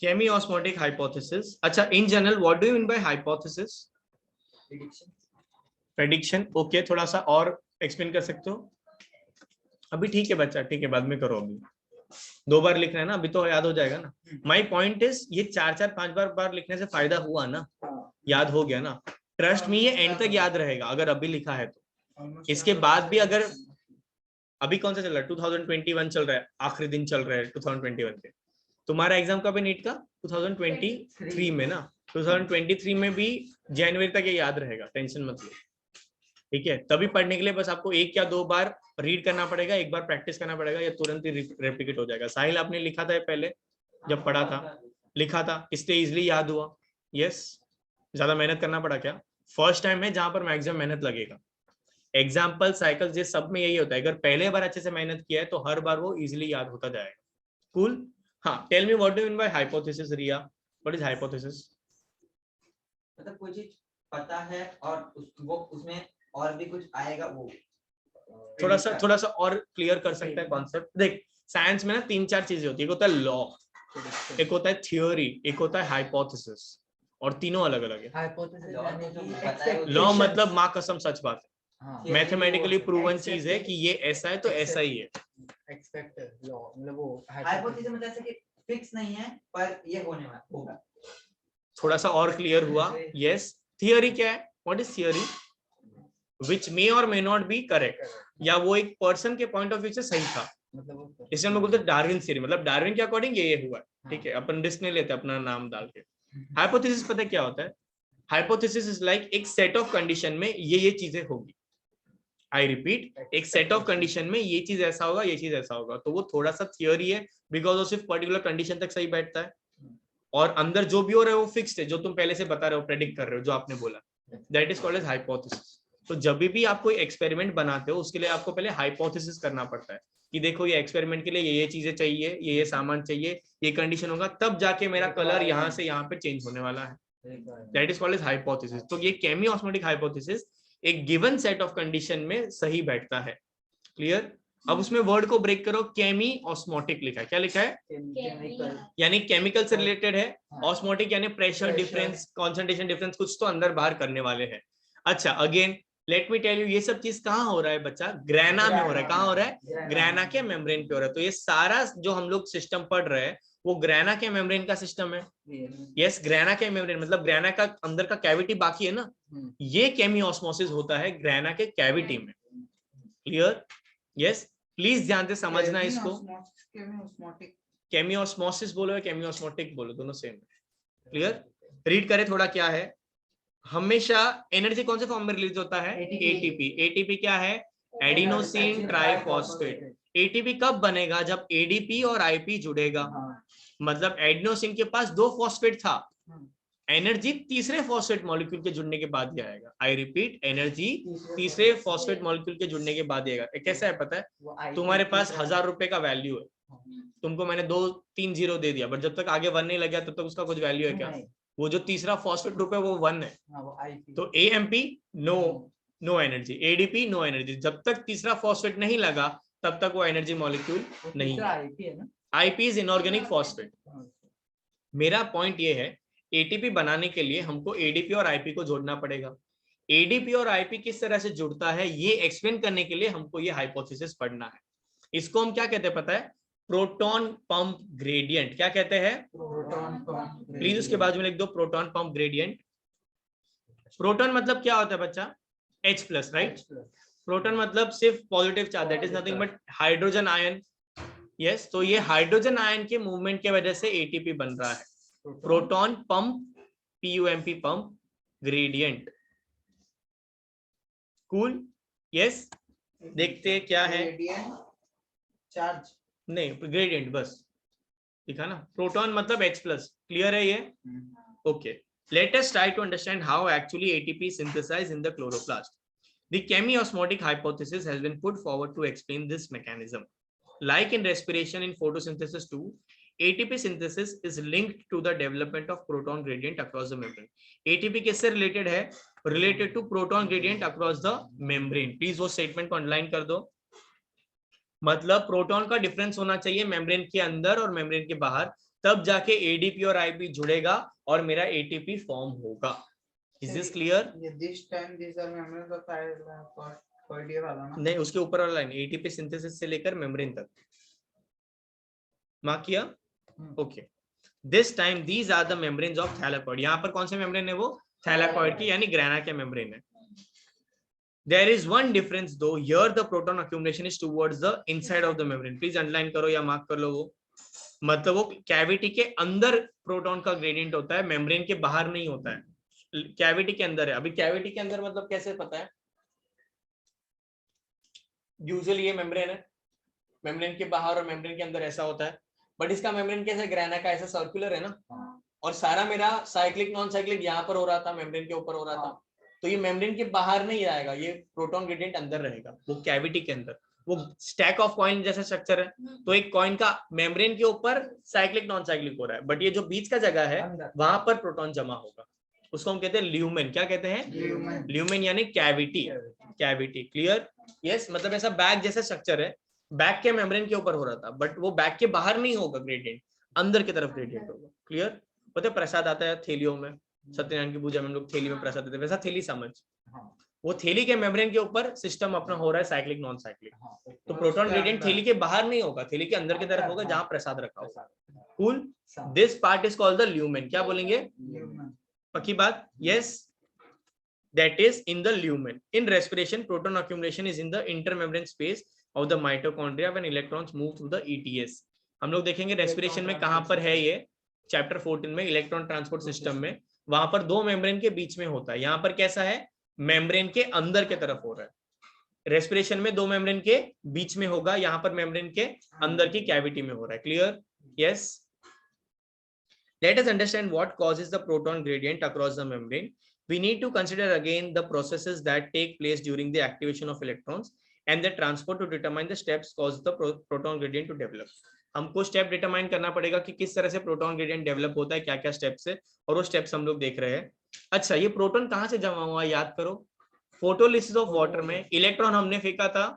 केमी osmotic hypothesis. अच्छा, in general what do you mean by hypothesis? Prediction. Okay, थोड़ा सा और एक्सप्लेन कर सकते हो? अभी ठीक है बच्चा, ठीक है, बाद में करो। अभी 2 बार लिखना है ना, अभी तो याद हो जाएगा ना। माय पॉइंट इज ये 4-4-5 बार लिखने से फायदा हुआ ना, याद हो गया ना। ट्रस्ट मी, ये एंड तक याद रहेगा अगर अभी लिखा है तो। इसके बाद भी अगर अभी कौन सा चल रहा है, 2021 चल रहा है, आखिरी दिन चल रहा है 2021 के। तुम्हारा एग्जाम कब है नीट का? 2023 में ना। 2023 में भी जनवरी तक ये याद रहेगा, टेंशन मत लो, ठीक है। तभी पढ़ने के लिए बस आपको 1 या 2 बार रीड करना पड़ेगा, 1 बार प्रैक्टिस करना पड़ेगा, या तुरंत ही रेप्लिकेट हो जाएगा। साहिल आपने लिखा था पहले, जब पढ़ा था लिखा था, इसलिए इजिली याद हुआ। यस, ज्यादा मेहनत करना पड़ा क्या? फर्स्ट टाइम है जहां पर मैक्सिमम मेहनत लगेगा। एग्जाम्पल साइकिल ये सब में यही होता है, अगर पहले बार अच्छे से मेहनत किया है तो हर बार वो इजिली याद होता जाएगा। कूल। हाँ, tell me what do you mean by hypothesis Riya? What is hypothesis? मतलब कोई चीज पता है और वो उसमें और भी कुछ आएगा, वो थोड़ा सा और क्लियर कर सकता है कॉन्सेप्ट? देख, साइंस में ना 3-4 चीजें होती है। एक होता है लॉ, एक होता है थ्योरी, एक होता है हाइपोथेसिस, और तीनों अलग अलग है। लॉ मतलब माँ कसम सच बात है, मैथमेटिकली प्रूवन चीज है कि ये ऐसा है तो ऐसा ही है। एक्सपेक्टेड लॉ मतलब वो हाइपोथेसिस मतलब ऐसा कि फिक्स नहीं है पर ये होने वाला होगा। थोड़ा सा और क्लियर हुआ? यस। थियरी क्या है? What is theory? Which may और मे नॉट बी करेक्ट, या वो एक पर्सन के पॉइंट ऑफ व्यू से सही था, इसलिए हम लोग बोलते हैं डार्विन थ्योरी, मतलब डार्विन के अकॉर्डिंग ये हुआ, ठीक है। अपन रिस्क नहीं लेते अपना नाम डाल के। हाइपोथेसिस पता क्या होता है? हाइपोथेसिस इज लाइक एक सेट ऑफ कंडीशन में ये चीजें होगी। आई रिपीट, एक सेट ऑफ कंडीशन में ये चीज ऐसा होगा, ये चीज ऐसा होगा, तो वो थोड़ा सा थियोरी है, बिकॉज वो सिर्फ पर्टिकुलर कंडीशन तक सही बैठता है, और अंदर जो भी हो रहा है वो फिक्स्ड है, जो तुम पहले से बता रहे हो, प्रेडिक्ट कर रहे हो, जो आपने बोला, that is called as hypothesis. तो जब भी आप कोई एक्सपेरिमेंट बनाते हो उसके लिए आपको पहले हाइपोथेसिस करना पड़ता है कि देखो ये एक्सपेरिमेंट के लिए ये चीजें चाहिए, ये सामान चाहिए, ये कंडीशन होगा, तब जाके मेरा कलर यहाँ से यहाँ पे चेंज होने वाला है, that is called as hypothesis. तो ये केमी ऑस्मोटिक हाइपोथेसिस एक गिवन सेट ऑफ कंडीशन में सही बैठता है। क्लियर? अब उसमें वर्ड को ब्रेक करो, केमी ऑस्मोटिक लिखा है, क्या लिखा है? यानी केमिकल से रिलेटेड है, ऑस्मोटिक यानी प्रेशर डिफरेंस, कॉन्सेंट्रेशन डिफरेंस, कुछ तो अंदर बाहर करने वाले हैं। अच्छा, again let me tell you, ये सब चीज कहाँ हो रहा है बच्चा? ग्रैना में हो रहा है। कहाँ हो रहा है? ग्रैना के मेम्ब्रेन पे हो रहा है। तो ये सारा जो हम लोग सिस्टम पढ़ रहे हैं वो ग्रैना के मेम्ब्रेन का सिस्टम है। यस, ग्रैना के मेम्ब्रेन मतलब ग्रैना का अंदर का कैविटी बाकी है ना, ये केमी ऑस्मोसिस होता है ग्रैना के कैविटी में। क्लियर? यस, प्लीज ध्यान से समझना इसको। केमी ऑस्मोसिस बोलो या केमी ऑस्मोटिक बोलो, दोनों सेम है। क्लियर? रीड करें थोड़ा, क्या है? हमेशा एनर्जी कौन से फॉर्म में रिलीज होता है? एटीपी। एटीपी क्या है? Adenosine triphosphate. एटीपी कब बनेगा? जब एडीपी और आईपी जुड़ेगा। मतलब एडिनोसिन के पास 2 फॉस्फेट था, एनर्जी तीसरे फॉस्फेट मॉलिक्यूल के जुड़ने के बाद ही आएगा। आई रिपीट, एनर्जी तीसरे फॉस्फेट मॉलिक्यूल के जुड़ने के बाद ही आएगा। कैसा है पता है? तुम्हारे पास 1000 रुपए का वैल्यू है, तुमको मैंने 2-3 जीरो दे दिया, बट जब तक आगे 1 नहीं लग गया तब तक उसका कुछ वैल्यू है क्या? वो जो तीसरा फॉस्फेट ग्रुप है वो 1 है, तो AMP no energy, ADP no energy. जब तक तीसरा फॉस्फेट नहीं लगा तब तक वो एनर्जी मॉलिक्यूल नहीं है। IP is inorganic phosphate. मेरा पॉइंट ये है, एटीपी बनाने के लिए हमको एडीपी और आईपी को जोड़ना पड़ेगा। एडीपी और आईपी किस तरह से जुड़ता है ये एक्सप्लेन करने के लिए हमको ये हाइपोथेसिस पढ़ना है। इसको हम क्या कहते हैं पता है? Proton pump gradient. क्या कहते हैं? प्लीज उसके बाजू में लिख दो, प्रोटॉन पंप ग्रेडियंट। प्रोटॉन मतलब क्या होता है बच्चा? H+, right? प्रोटॉन मतलब सिर्फ positive charge, that is nothing but hydrogen ion. Yes, तो ये हाइड्रोजन आयन के मूवमेंट की वजह से एटीपी बन रहा है। Proton pump, PUMP pump gradient. Cool? Yes, देखते क्या है। चार्ज नहीं, ग्रेडियंट बस दिखा ना। प्रोटॉन मतलब H+, क्लियर है ये? Okay, let us try to understand how actually ATP is synthesized in the chloroplast. The chemiosmotic hypothesis has been put forward to explain this mechanism. Like in respiration, in photosynthesis too, ATP synthesis is linked to the development of proton gradient across the membrane. ATP किससे related है? Related to proton gradient across the membrane. Please वो statement को underline कर दो। मतलब proton का difference होना चाहिए मेम्ब्रेन के अंदर और मेम्ब्रेन के बाहर, तब जाके एडीपी और आईपी जुड़ेगा और मेरा एटीपी फॉर्म होगा। Is this clear? This time this are membranes of thylakoid वाला ना? नहीं, उसके ऊपर वाला लाइन एटीपी सिंथेसिस से लेकर मेम्ब्रेन तक मार्क किया। Okay, this time these are the membranes of thylakoid. यहाँ पर कौन से मेम्ब्रेन है? वो थैलाकोइड की यानी ग्रेना के मेम्ब्रेन है। There is one difference though. Here the proton accumulation is towards the inside of the membrane. Please underline करो या मार्क कर लो वो। मतलब वो कैविटी के अंदर प्रोटॉन का ग्रेडियंट होता है, मेम्ब्रेन के बाहर नहीं होता है, कैविटी के अंदर है। अभी कैविटी के अंदर मतलब कैसे पता है? यूजुअली ये मेम्ब्रेन है, मेम्ब्रेन के बाहर और मेम्ब्रेन के अंदर ऐसा होता है, बट इसका मेम्ब्रेन कैसे? ग्रेना का ऐसा सर्कुलर है ना, और सारा मेरा साइक्लिक नॉन साइक्लिक यहाँ पर हो रहा था, मेम्ब्रेन के ऊपर हो रहा था, तो ये मेम्ब्रेन के बाहर नहीं आएगा, ये प्रोटॉन ग्रेडियंट अंदर रहेगा, वो कैविटी के अंदर। वो स्टैक ऑफ कॉइन जैसा स्ट्रक्चर है, तो एक कॉइन का मेम्ब्रेन के ऊपर साइक्लिक नॉन साइक्लिक हो रहा है, बट ये जो बीच का जगह है वहां पर प्रोटॉन जमा होगा, उसको हम कहते हैं ल्यूमेन। क्या कहते हैं? ल्यूमेन यानी कैविटी। Cavity clear? यस, मतलब ऐसा बैग जैसा स्ट्रक्चर है, बैग के मेम्ब्रेन के ऊपर हो रहा था, बट वो बैग के बाहर नहीं होगा ग्रेडियंट, अंदर की तरफ ग्रेडियंट होगा। क्लियर? पता है प्रसाद आता है थैलियों में, सत्यनारायण की पूजा में हम लोग थैली में प्रसाद देते हैं, वैसा थैली समझ, वो थैली के मेम्ब्रेन के ऊपर सिस्टम अपना हो रहा है साइक्लिक नॉन साइक्लिक, तो प्रोटॉन ग्रेडियंट थैली के बाहर नहीं होगा, थैली के अंदर की तरफ होगा जहां प्रसाद रखा होगा। Cool? This part is called the lumen. क्या बोलेंगे? पक्की बात? Yes, that is in the lumen. In respiration, proton accumulation is in the intermembrane space of the mitochondria when electrons move through the ETS. हम लोग देखेंगे respiration में कहां पर है ये, चैप्टर 14 में इलेक्ट्रॉन ट्रांसपोर्ट सिस्टम में, वहां पर दो मेम्ब्रेन के बीच में होता है। यहाँ पर कैसा है? मेम्ब्रेन के अंदर के तरफ हो रहा है। रेस्पिरेशन में दो मेम्ब्रेन के बीच में होगा, यहाँ पर मेम्ब्रेन के अंदर की कैविटी में हो रहा है। Clear? Yes. Let us understand what causes the proton gradient across the membrane. We need to consider again the processes that take place during the activation of electrons and the transport to determine the steps cause the proton gradient to develop. हमको step determine करना पड़ेगा कि किस तरह से proton gradient develop होता है, क्या क्या स्टेप्स है, और वो स्टेप्स हम लोग देख रहे हैं। अच्छा, ये प्रोटॉन कहाँ से जमा हुआ? याद करो, फोटोलिसिस ऑफ वाटर में इलेक्ट्रॉन हमने फेंका था,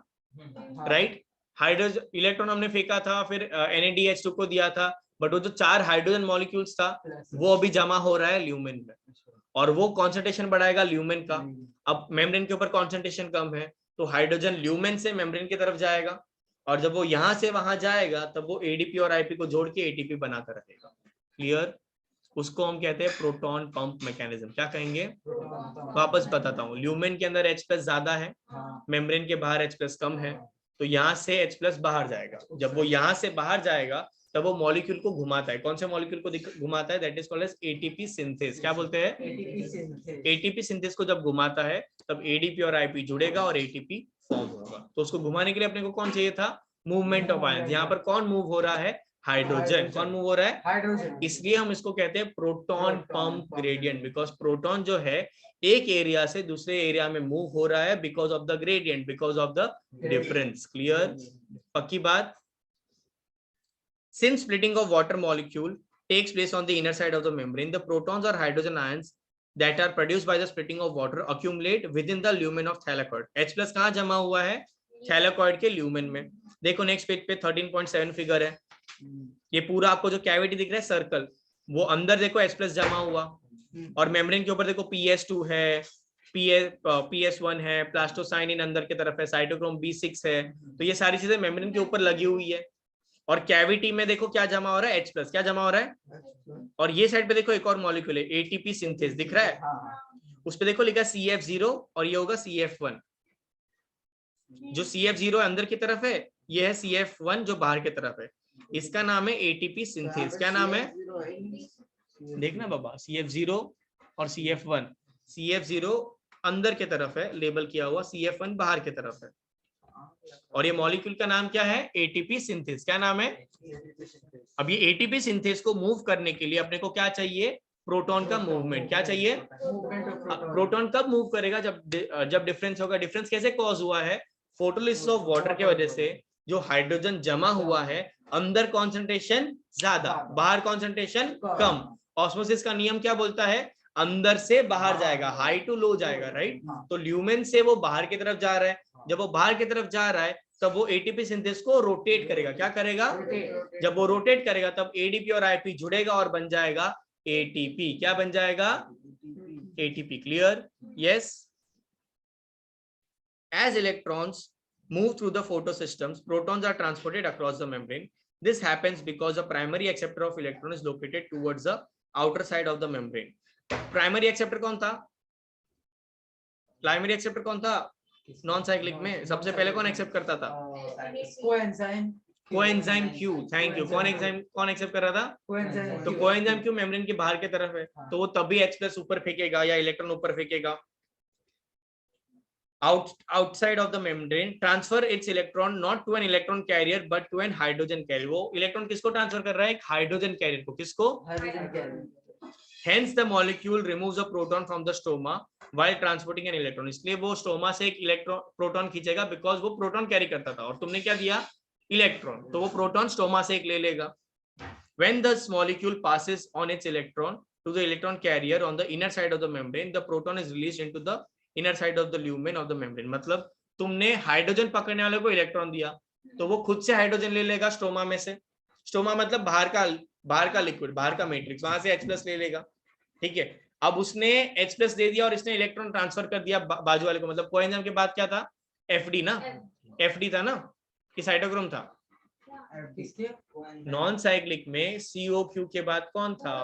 राइट? हाइड्रोजन इलेक्ट्रॉन हमने फेंका था, फिर NaDH2 को दिया था, बट वो जो 4 हाइड्रोजन मॉलिक्यूल्स था वो अभी जमा हो रहा है ल्यूमेन में, और वो कॉन्सेंट्रेशन बढ़ाएगा ल्यूमेन का। अब मेम्ब्रेन के ऊपर कॉन्सेंट्रेशन कम है, तो हाइड्रोजन ल्यूमेन से मेम्ब्रेन की तरफ जाएगा, और जब वो यहां से वहां जाएगा तब वो एडीपी और आईपी को जोड़ के एटीपी बनाकर रखेगा। क्लियर? उसको हम कहते हैं प्रोटॉन पंप मैकेनिज्म। क्या कहेंगे? वापस बताता हूँ, ल्यूमेन के अंदर H+ ज्यादा है, मेम्ब्रेन के बाहर H+ कम है, तो यहाँ से H+ बाहर जाएगा। जब वो यहाँ से बाहर जाएगा तब वो मॉलिक्यूल को घुमाता है। कौन से मॉलिक्यूल को घुमाता है? That is called as ATP synthase. क्या बोलते हैं? एटीपी सिंथेस को जब घुमाता है तब एडीपी और आईपी जुड़ेगा और एटीपी फॉर्म होगा। तो उसको घुमाने के लिए अपने को कौन चाहिए था? Movement of ions. यहाँ पर कौन मूव हो रहा है? हाइड्रोजन। कौन मूव हो रहा है? हाइड्रोजन। इसलिए हम इसको कहते हैं proton pump gradient, because proton जो है एक एरिया से दूसरे एरिया में मूव हो रहा है because of the gradient, because of the difference. Clear? पक्की बात? Since splitting of water molecule takes place on the inner side of the membrane, the protons or hydrogen ions that are produced by the splitting of water accumulate within the lumen of thylakoid. H+ कहाँ जमा हुआ है? Thylakoid के lumen में। देखो next page पे 13.7 figure है, ये पूरा आपको जो कैविटी दिख रहा है सर्कल, वो अंदर देखो H+ जमा हुआ, और मेम्ब्रेन के ऊपर देखो PS2 है, PS1 है, प्लास्टोसाइनिन अंदर की तरफ है, साइटोक्रोम B6 है, तो ये सारी चीजें मेम्ब्रेन के ऊपर लगी हुई है। और कैविटी में देखो क्या जमा हो रहा है? H+। क्या जमा हो रहा है? और ये साइड पे देखो एक और मॉलिक्यूल है, एटीपी सिंथेस दिख रहा है, उस पे देखो लिखा CF0 और ये होगा CF1। जो CF0 अंदर की तरफ है, ये है CF1 जो बाहर की तरफ है, इसका नाम है एटीपी सिंथेस। क्या नाम है? देखना बाबा, CF0 और CF1। CF0 अंदर की तरफ है लेबल किया हुआ, CF1 बाहर की तरफ है, और ये मॉलिक्यूल का नाम क्या है? ATP synthase. क्या नाम है? अब ये एटीपी सिंथेस को मूव करने के लिए अपने को क्या चाहिए? प्रोटॉन का मूवमेंट। क्या चाहिए? प्रोटॉन कब मूव करेगा? जब डिफरेंस होगा। डिफरेंस कैसे कॉज हुआ है? फोटोलिसिस ऑफ वाटर के वजह से जो हाइड्रोजन जमा हुआ है, अंदर कॉन्सेंट्रेशन ज्यादा, बाहर कॉन्सेंट्रेशन कम। ऑस्मोसिस का नियम क्या बोलता है? अंदर से बाहर जाएगा, हाई टू लो जाएगा, राइट? तो ल्यूमेन से वो बाहर की तरफ जा रहा है, जब वो बाहर की तरफ जा रहा है तब वो एटीपी सिंथेसिस को रोटेट करेगा। क्या करेगा? जब वो रोटेट करेगा तब एडीपी और आईपी जुड़ेगा और बन जाएगा एटीपी। क्या बन जाएगा? ATP. Clear? Yes. As electrons move through the photosystems, protons are transported across the membrane. This happens because the primary acceptor of electron is located towards the outer side of the membrane. Primary acceptor कौन था? Primary acceptor कौन था? Non cyclic में सबसे पहले कौन accept करता था? Coenzyme Q. Thank you. कौन एक्सेप्ट कर रहा था? तो कोएंजाइम क्यू मेम्ब्रेन के बाहर की तरफ है, तो वो तभी H+ ऊपर फेंकेगा या इलेक्ट्रॉन ऊपर फेंकेगा। outside of the membrane transfer its electron not to an electron carrier but to an hydrogen carrier. वो इलेक्ट्रॉन किसको ट्रांसफर कर रहा है? एक हाइड्रोजन कैरियर को। किसको? Hydrogen carrier. Hence the molecule removes a proton from the stroma while transporting an electron. इसलिए वो स्टोमा से एक इलेक्ट्रॉन प्रोटॉन खींचेगा बिकॉज वो प्रोटॉन कैरी करता था और तुमने क्या दिया? इलेक्ट्रॉन। तो वो प्रोटॉन स्टोमा से एक ले लेगा। When this molecule passes on its electron to the electron carrier on the inner side of the membrane, the proton is released into the inner side of the lumen of the membrane. मतलब तुमने hydrogen पकड़ने वाले को electron दिया तो वो खुद से हाइड्रोजन ले लेगा स्टोमा में से। स्टोमा मतलब बाहर का लिक्विड, बाहर का मैट्रिक्स, वहां से H+ ले लेगा। ठीक है। अब उसने H+ दे दिया और इसने इलेक्ट्रॉन ट्रांसफर कर दिया बाजू वाले को। मतलब कोएंजाइम के बाद क्या था? FD ना, FD था ना कि साइटोक्रोम था? नॉन साइक्लिक में COQ के बाद कौन था?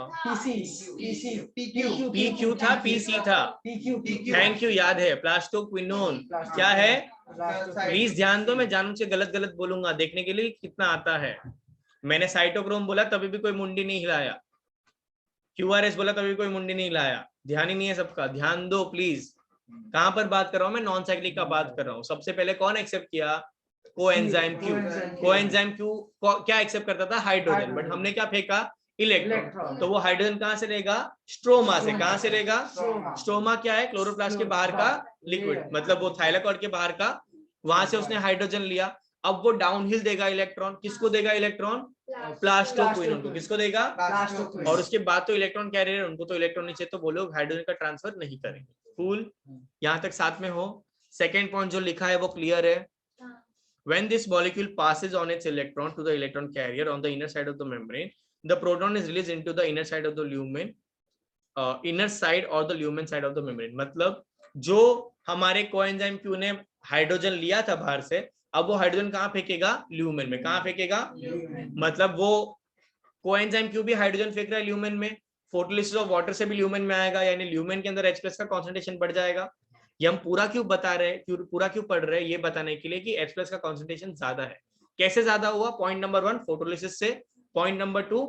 PQ था, PC था। थैंक यू, याद है। प्लास्टोक्विनोन। क्या है? प्लीज ध्यान दो, मैं जानूं से गलत बोलूंगा देखने के लिए कितना आता है। मैंने साइटोक्रोम बोला तभी भी कोई मुंडी नहीं हिलाया, QRS बोला तभी कोई मुंडी नहीं हिलाया। ध्यान ही नहीं है सबका, ध्यान दो प्लीज। कहां पर बात कर रहा हूं मैं? नॉन साइक्लिक का बात कर रहा हूं। सबसे पहले कौन एक्सेप्ट किया? Coenzyme Q. कोएंजाइम क्यू क्या एक्सेप्ट करता था? हाइड्रोजन। बट हमने क्या फेंका? इलेक्ट्रॉन। तो वो हाइड्रोजन कहां से लेगा? स्ट्रोमा से। कहां से लेगा? स्ट्रोमा क्या है? क्लोरोप्लास्ट के बाहर का लिक्विड, मतलब वो थाइलाकॉइड के बाहर का। वहां से उसने हाइड्रोजन लिया। अब वो डाउनहिल देगा इलेक्ट्रॉन। किसको देगा इलेक्ट्रॉन? प्लास्टोक्विनोन को। किसको देगा? और उसके बाद तो इलेक्ट्रॉन कैरियर, उनको तो इलेक्ट्रॉन नीचे, तो वो लोग हाइड्रोजन का ट्रांसफर नहीं करेंगे। कूल? यहां तक साथ में हो? सेकेंड पॉइंट जो लिखा है वो क्लियर है? When this molecule passes on its electron to the electron carrier on the inner side of the membrane, the proton is released into the inner side of the lumen, inner side or the lumen side of the membrane. मतलब जो हमारे coenzyme Q ने hydrogen लिया था बाहर से, अब वो हाइड्रोजन कहाँ फेंकेगा? ल्यूमेन में। कहाँ फेंकेगा? मतलब वो कोएंजाइम क्यू भी हाइड्रोजन फेंक रहा है ल्यूमेन में। फोटोलिसिस ऑफ वाटर से भी ल्यूमेन में आएगा, यानी ल्यूमेन के अंदर H+ का कॉन्सेंट्रेशन बढ़ जाएगा। ये हम पूरा क्यों बता रहे हैं, पूरा क्यों पढ़ रहे हैं? ये बताने के लिए कि H+ का कॉन्सेंट्रेशन ज्यादा है। कैसे ज्यादा हुआ? पॉइंट नंबर 1 फोटोलिसिस से। पॉइंट नंबर 2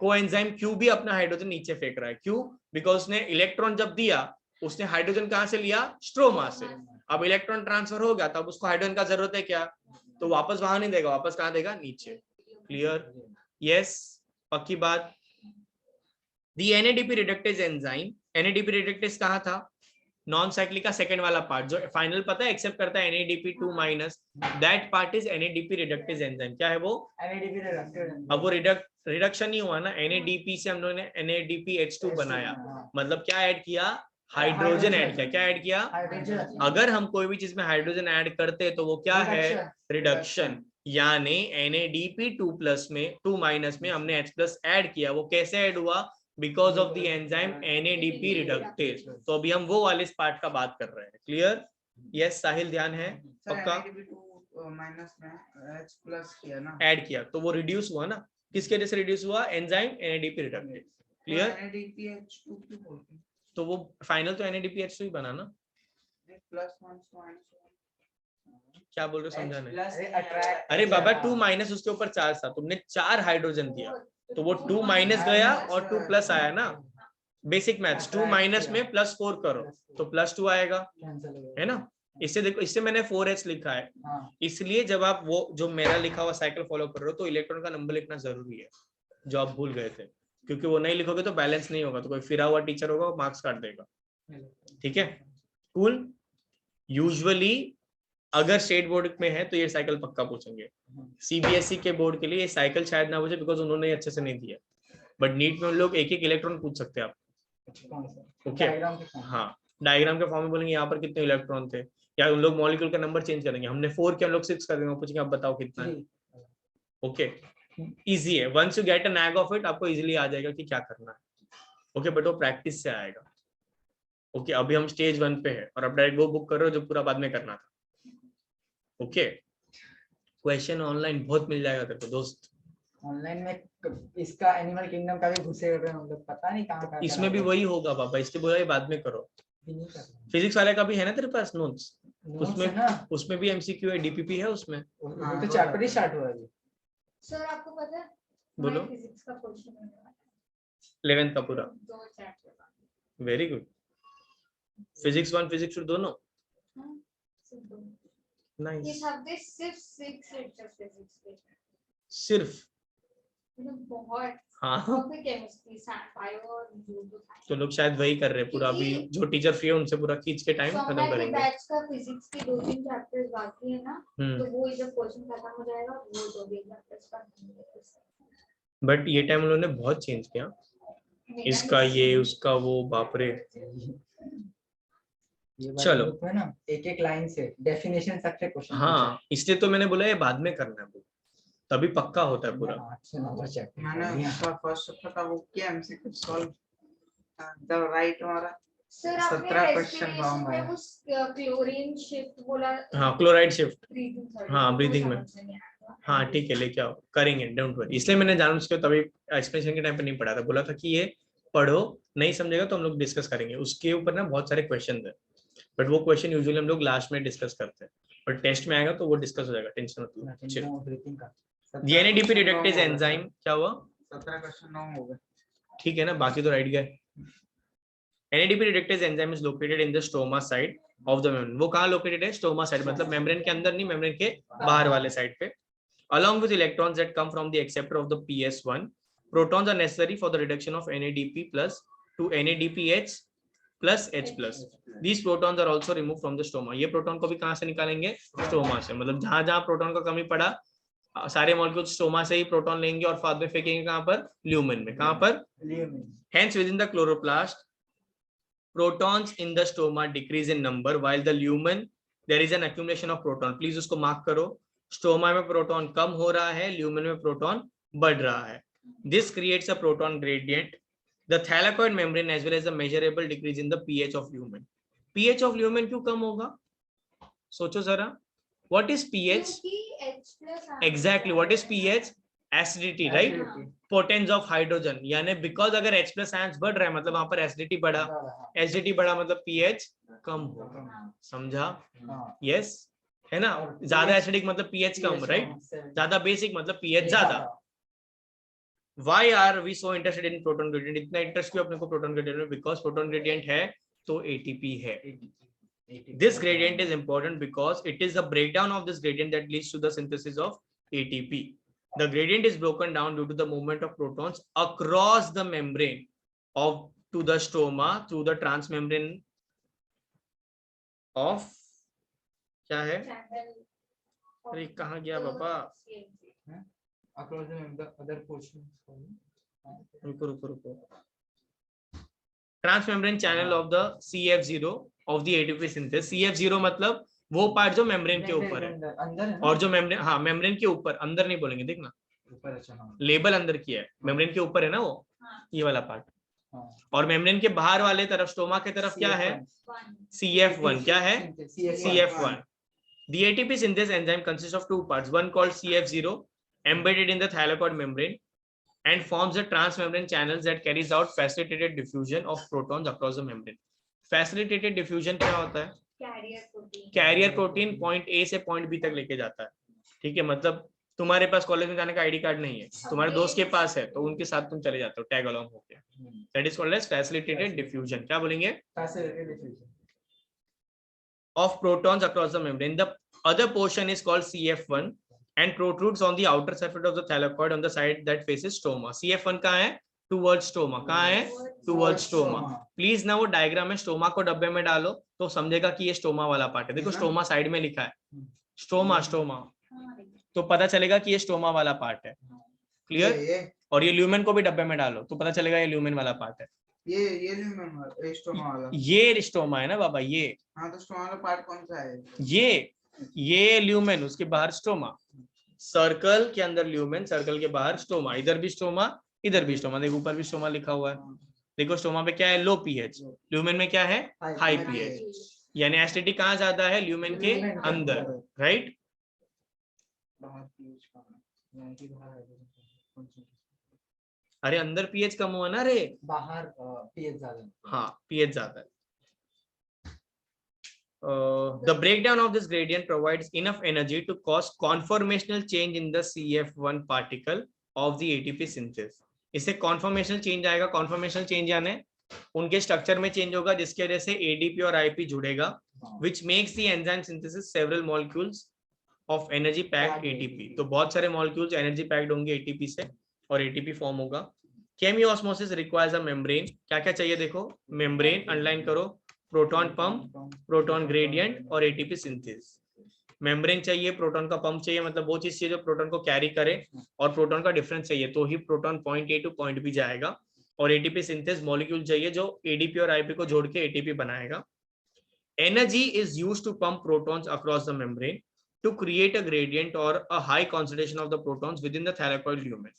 कोएंजाइम क्यू भी अपना हाइड्रोजन नीचे फेंक रहा है। क्यों? बिकॉज उसने इलेक्ट्रॉन जब दिया उसने हाइड्रोजन कहां से लिया? स्ट्रोमा से। अब इलेक्ट्रॉन ट्रांसफर हो गया, तब उसको हाइड्रोजन का जरूरत है क्या? तो वापस वहां नहीं देगा, वापस कहां देगा? नीचे। क्लियर? यस, पक्की बात। दी NADP reductase enzyme. NADP reductase कहां था? नॉन साइक्लिक का सेकंड वाला पार्ट जो फाइनल पता है एक्सेप्ट करता है NADP2-, that part is NADP reductase enzyme. क्या है वो? NADP reductase. अब वो रिडक्शन नहीं हुआ ना, NADP से हम लोगों ने NADPH2 बनाया। मतलब क्या ऐड किया? हाइड्रोजन ऐड किया। क्या ऐड किया? अगर हम कोई भी चीज में हाइड्रोजन ऐड करते तो वो क्या है? रिडक्शन। यानी NADP2+ में 2- में हमने H+ ऐड किया। वो कैसे ऐड हुआ? Because of the enzyme NADP reductase. तो अभी हम वो वाले पार्ट का बात कर रहे हैं। क्लियर? यस साहिल, ध्यान है? पक्का? ऐड किया तो वो रिड्यूस हुआ ना। किसके वजह से रिड्यूस हुआ? Enzyme NADP reductase. क्लियर? तो वो फाइनल तो NADPH2 ही बना ना। क्या बोल रहे हो? समझा नहीं। अरे बाबा 2- उसके ऊपर चार्ज था, तुमने 4 हाइड्रोजन दिया तो वो 2- गया और 2+ आया ना। Basic maths. 2- में +4 करो तो +2 आएगा, है ना। इससे देखो, इससे मैंने 4H लिखा है। इसलिए जब आप वो जो मेरा लिखा हुआ साइकिल फॉलो कर रहे हो तो इलेक्ट्रॉन का नंबर लिखना जरूरी है, जो आप भूल गए थे। क्योंकि वो नहीं लिखोगे तो बैलेंस नहीं होगा, तो कोई फिरा हुआ टीचर होगा वो मार्क्स काट देगा। ठीक है? कूल? यूजुअली अगर स्टेट बोर्ड में है तो ये साइकिल पक्का पूछेंगे। CBSE के बोर्ड के लिए ये साइकिल शायद ना पूछे बिकॉज उन्होंने अच्छे से नहीं दिया। बट नीट में उन लोग एक इलेक्ट्रॉन पूछ सकते हैं आप। ओके, हाँ, डायग्राम के फॉर्म में बोलेंगे यहाँ पर कितने इलेक्ट्रॉन थे, या उन लोग मॉलिक्यूल का नंबर चेंज करेंगे, हमने 4 किया, हम लोग 6 कर देंगे, पूछेंगे आप बताओ कितना है। ओके, इजी है, once you get a knack of it आपको इजीली आ जाएगा कि क्या करना है। ओके, बट वो प्रैक्टिस से आएगा। ओके, अभी हम स्टेज 1 पे है और अब डायरेक्ट वो बुक कर रहे हो जो पूरा बाद में करना था। ओके, क्वेश्चन ऑनलाइन बहुत मिल जाएगा तेरे को दोस्त। ऑनलाइन में इसका एनिमल किंगडम का भी घुसे हुए हैं हम लोग, पता नहीं कहाँ कहाँ इसमें भी वही होगा पापा, इसके बोला बाद में करो। फिजिक्स वाले का भी है ना तेरे पास नोट्स, उसमें भी एमसीक्यू है, डीपीपी है उसमें। वो तो चैप्टर ही स्टार्ट हुआ है। सर आपको पता है बोलो। फिजिक्स का क्वेश्चन है 11th का पूरा, 2 chapter. Very good. Physics 1 physics 2 दोनों ये नाइस। सब्जेक्ट सिर्फ 6 लेक्चर फिजिक्स के, सिर्फ मतलब बहुत हाँ, फिर केमिस्ट्री बायो और जो तो लोग शायद वही कर रहे हैं पूरा, अभी जो टीचर फ्री है उनसे पूरा खींच के टाइम खत्म करेंगे। बैच का फिजिक्स के 2-3 चैप्टर्स बाकी है ना, हम्म, तो वो जब क्वेश्चन खत्म हो जाएगा वो 2 चैप्टर्स का। बट ये टाइम उन्होंने बहुत चेंज किया, इसका ये उसका वो, बाप रे। चलो है ना, एक लाइन से डेफिनेशन तक के क्वेश्चन। हाँ, इसलिए तो मैंने बोला ये बाद में करना है, तभी पक्का होता है पूरा। मैंने उसका फर्स्ट चैप्टर का वो किया, एमसीक्यू सॉल्व, जब राइट हमारा सर 17 क्वेश्चन फॉर्म में वो क्लोरीन शिफ्ट बोला, हाँ क्लोराइड शिफ्ट, ब्रीथिंग, हाँ ब्रीदिंग में, हाँ ठीक है लेके आओ, करेंगे, डोंट वरी। इसलिए मैंने जानबूझ के तभी एक्सप्लेनेशन के टाइम पे नहीं पढ़ा था, बोला था कि ये पढ़ो, नहीं समझेगा तो हम लोग डिस्कस करेंगे उसके ऊपर ना, बहुत सारे क्वेश्चन है, बट वो क्वेश्चन यूजुअली हम लोग लास्ट में डिस्कस करते हैं, और टेस्ट में आएगा तो वो डिस्कस हो जाएगा, टेंशन मत लो। एनएडीपी रिडक्टेज एंजाइम क्या हुआ, 17 क्वेश्चन 9 हो गए, ठीक है ना, बाकी तो राइट गए। NADP reductase enzyme is located in the stoma side of the membrane. वो कहाँ located है, stoma side, मतलब membrane के अंदर नहीं, membrane के बाहर वाले side पे। Along with electrons that come from the acceptor of the PS1, protons are necessary for the reduction of NADP plus to NADPH plus H plus. These protons are also removed from the stoma. ये proton को भी कहाँ से निकालेंगे, stoma से, मतलब जहां जहां प्रोटॉन का कमी पड़ा सारे मॉलिक्यूल स्टोमा से ही प्रोटॉन लेंगे और बाद में फेंकेंगे कहाँ पर, ल्यूमेन में। कहाँ पर, hence within the chloroplast protons in the stoma decrease in number while the lumen there is an accumulation of proton. Please उसको मार्क करो, स्टोमा में प्रोटॉन कम हो रहा है, ल्यूमेन में प्रोटॉन बढ़ रहा है। This creates a proton gradient. The thylakoid membrane as well as a measurable decrease in the pH of lumen. pH of lumen क्यों कम होगा, सोचो जरा। What is pH? Exactly, what is pH? Acidity, right? Potence of hydrogen, यानी because अगर H plus ions बढ़ रहा है मतलब वहां पर एसिडिटी बढ़ा, एसिडिटी बढ़ा मतलब pH कम होगा, समझा? यस है ना, ज्यादा एसिडिक मतलब pH कम, राइट? ज्यादा बेसिक मतलब pH ज्यादा। Why are we so interested in proton gradient? इतना इंटरेस्ट क्यों अपने को प्रोटॉन ग्रेडियंट में? बिकॉज प्रोटॉन ग्रेडियंट है तो ATP है। This gradient is important because it is the breakdown of this gradient that leads to the synthesis of ATP. The gradient is broken down due to the movement of protons across the membrane of to the stoma through the transmembrane of क्या है, अरे कहाँ गया पापा, रुको transmembrane channel of the CF0 of the ATP synthesis. CF0 मतलब वो part जो मेम्ब्रेन के ऊपर है, और जो मेम्ब्रेन, हाँ मेम्ब्रेन के ऊपर, अंदर नहीं बोलेंगे, देखना लेबल अंदर की है, मेम्ब्रेन के ऊपर है ना वो, ये वाला पार्ट। और मेम्ब्रेन के बाहर वाले तरफ स्टोमा के तरफ क्या है, CF1, क्या है, CF1। The ATP synthesis enzyme consists of 2 parts, one called CF0 embedded in the thylakoid membrane and forms the transmembrane channels that carries out facilitated diffusion of protons across the membrane. Facilitated diffusion क्या होता है, carrier protein point A से point B तक लेके जाता है, ठीक है, मतलब तुम्हारे पास कॉलेज में जाने का आईडी कार्ड नहीं है, तुम्हारे दोस्त के पास है तो उनके साथ तुम चले जाते हो टैग अलोंग होके, that is called as facilitated diffusion. क्या बोलेंगे, of protons across the membrane. The other portion is called CF1 and protrudes on the outer surface of the thylakoid on the side that faces stoma. CF1 कहाँ है, towards stoma, कहाँ है, towards stoma. Please ना वो diagram में stoma को डब्बे में डालो तो समझेगा कि ये स्टोमा वाला पार्ट है, देखो स्टोमा साइड में लिखा है, स्टोमा, तो पता चलेगा कि ये स्टोमा वाला पार्ट है, क्लियर? और ये ल्यूमेन को भी डब्बे में डालो तो पता चलेगा ये ल्यूमेन वाला पार्ट है। ये ल्यूमेन स्टोमा वाला। ये स्टोमा है ना बाबा, ये हाँ तो स्टोमा वाला पार्ट कौन सा है? ये ल्यूमेन, उसके बाहर स्टोमा, सर्कल के अंदर ल्यूमेन, सर्कल के बाहर स्टोमा, इधर भी स्टोमा इधर भी स्टोमा, देखो ऊपर भी स्टोमा लिखा हुआ है। देखो स्टोमा पे क्या है, लो पीएच, ल्यूमेन में क्या है, हाई पीएच, यानी एसिडिटी कहाँ ज्यादा है, ल्यूमेन के अंदर, राइट। अरे अंदर पीएच कम हुआ ना रे, बाहर पीएच ज्यादा। हाँ पीएच ज्यादा है। The breakdown of this gradient provides enough energy to cause conformational change in the CF1 particle of the ATP synthesis. इससे conformational change आएगा, conformational change यानी उनके स्ट्रक्चर में चेंज होगा, जिसकी वजह से ADP और IP जुड़ेगा, which makes the enzyme synthesis several molecules of energy packed ATP. तो बहुत सारे molecules energy packed होंगे ATP से और ATP फॉर्म होगा। Chemiosmosis requires a membrane. क्या क्या चाहिए देखो, membrane अंडरलाइन करो, प्रोटॉन पंप, प्रोटॉन ग्रेडियंट और एटीपी सिंथेसिस। मेम्ब्रेन चाहिए, प्रोटॉन का पंप चाहिए, मतलब वो चीज चाहिए जो प्रोटॉन को कैरी करे, और प्रोटॉन का डिफरेंस चाहिए तो ही proton point A to point B जाएगा, और एटीपी सिंथेसिस मॉलिक्यूल चाहिए जो एडीपी और आईपी को जोड़ के एटीपी बनाएगा। Energy is used to pump protons across the membrane to create a gradient और a high concentration of the protons within the thylakoid lumen.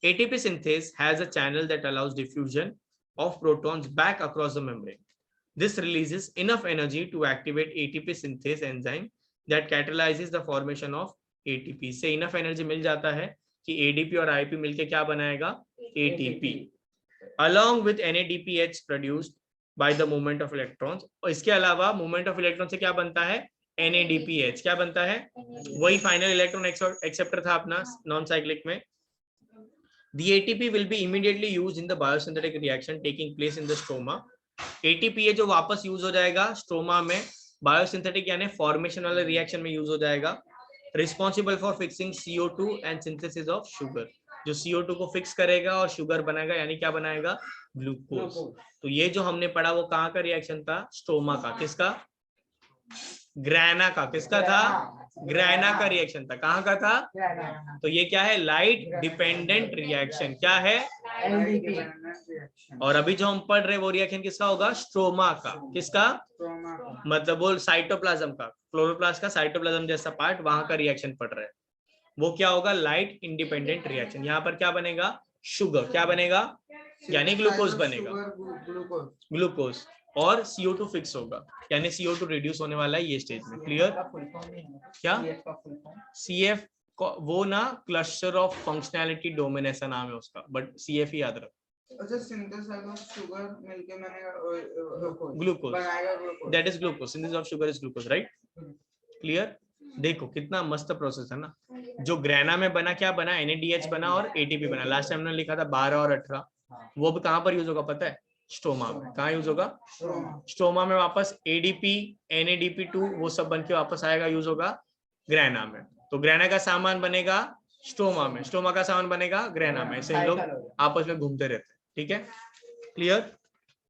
ATP synthase has a channel that allows diffusion of protons back across the membrane. This releases enough energy to activate ATP synthase enzyme that catalyzes the formation of ATP. से enough energy मिल जाता है कि ADP और IP मिलके क्या बनाएगा, ATP, along with NADPH produced by the movement of electrons. और इसके अलावा movement of electrons से क्या बनता है, NADPH क्या बनता है, वही final electron acceptor था अपना नॉन साइक्लिक में। The ATP will be immediately used in the biosynthetic reaction taking place in the stroma. ATP है जो वापस यूज हो जाएगा स्ट्रोमा में, बायोसिंथेटिक यानी फॉर्मेशन वाले रिएक्शन में यूज हो जाएगा। Responsible for fixing CO2 and synthesis of sugar, जो CO2 को फिक्स करेगा और शुगर बनाएगा, यानी क्या बनाएगा, ग्लूकोज। तो ये जो हमने पढ़ा वो कहाँ का रिएक्शन था, स्ट्रोमा का, किसका, ग्रैना का, किसका था, ग्रैना का रिएक्शन था, कहाँ का था, तो ये क्या है, लाइट डिपेंडेंट रिएक्शन, क्या है, और अभी जो हम पढ़ रहे वो रिएक्शन किसका होगा, स्ट्रोमा का, किसका, मतलब वो साइटोप्लाज्म का, क्लोरोप्लास्ट का साइटोप्लाज्म जैसा पार्ट, वहां का रिएक्शन पढ़ रहे हैं, वो क्या होगा, लाइट इंडिपेंडेंट रिएक्शन। यहाँ पर क्या बनेगा, शुगर, क्या बनेगा, यानी ग्लूकोज बनेगा, ग्लूकोज, और CO2 फिक्स होगा, यानी CO2 रिड्यूस होने वाला है ये स्टेज में। क्लियर, क्या CF वो ना क्लस्टर ऑफ फंक्शनैलिटी डोमेन ऐसा नाम है उसका, बट CF ही याद रखो। अच्छा, सिंथेसाइज ऑफ शुगर मिलके मैंने ग्लूकोज, बनाएगा glucose, that is glucose, synthesis of sugar is glucose, right. Clear, देखो कितना मस्त प्रोसेस है ना। जो ग्रैना में बना, क्या बना, NADH बना और ATP बना। लास्ट टाइम हमने लिखा था 12 और 18, वो भी कहाँ पर यूज होगा पता है, स्टोमा में। कहाँ यूज होगा, स्टोमा में। वापस ADP NADP2 वो सब बन के वापस आएगा, यूज होगा ग्रैना में। तो ग्रैना का सामान बनेगा स्टोमा में, स्टोमा का सामान बनेगा ग्रैना में, ऐसे लोग आपस में घूमते रहते हैं, ठीक है। क्लियर,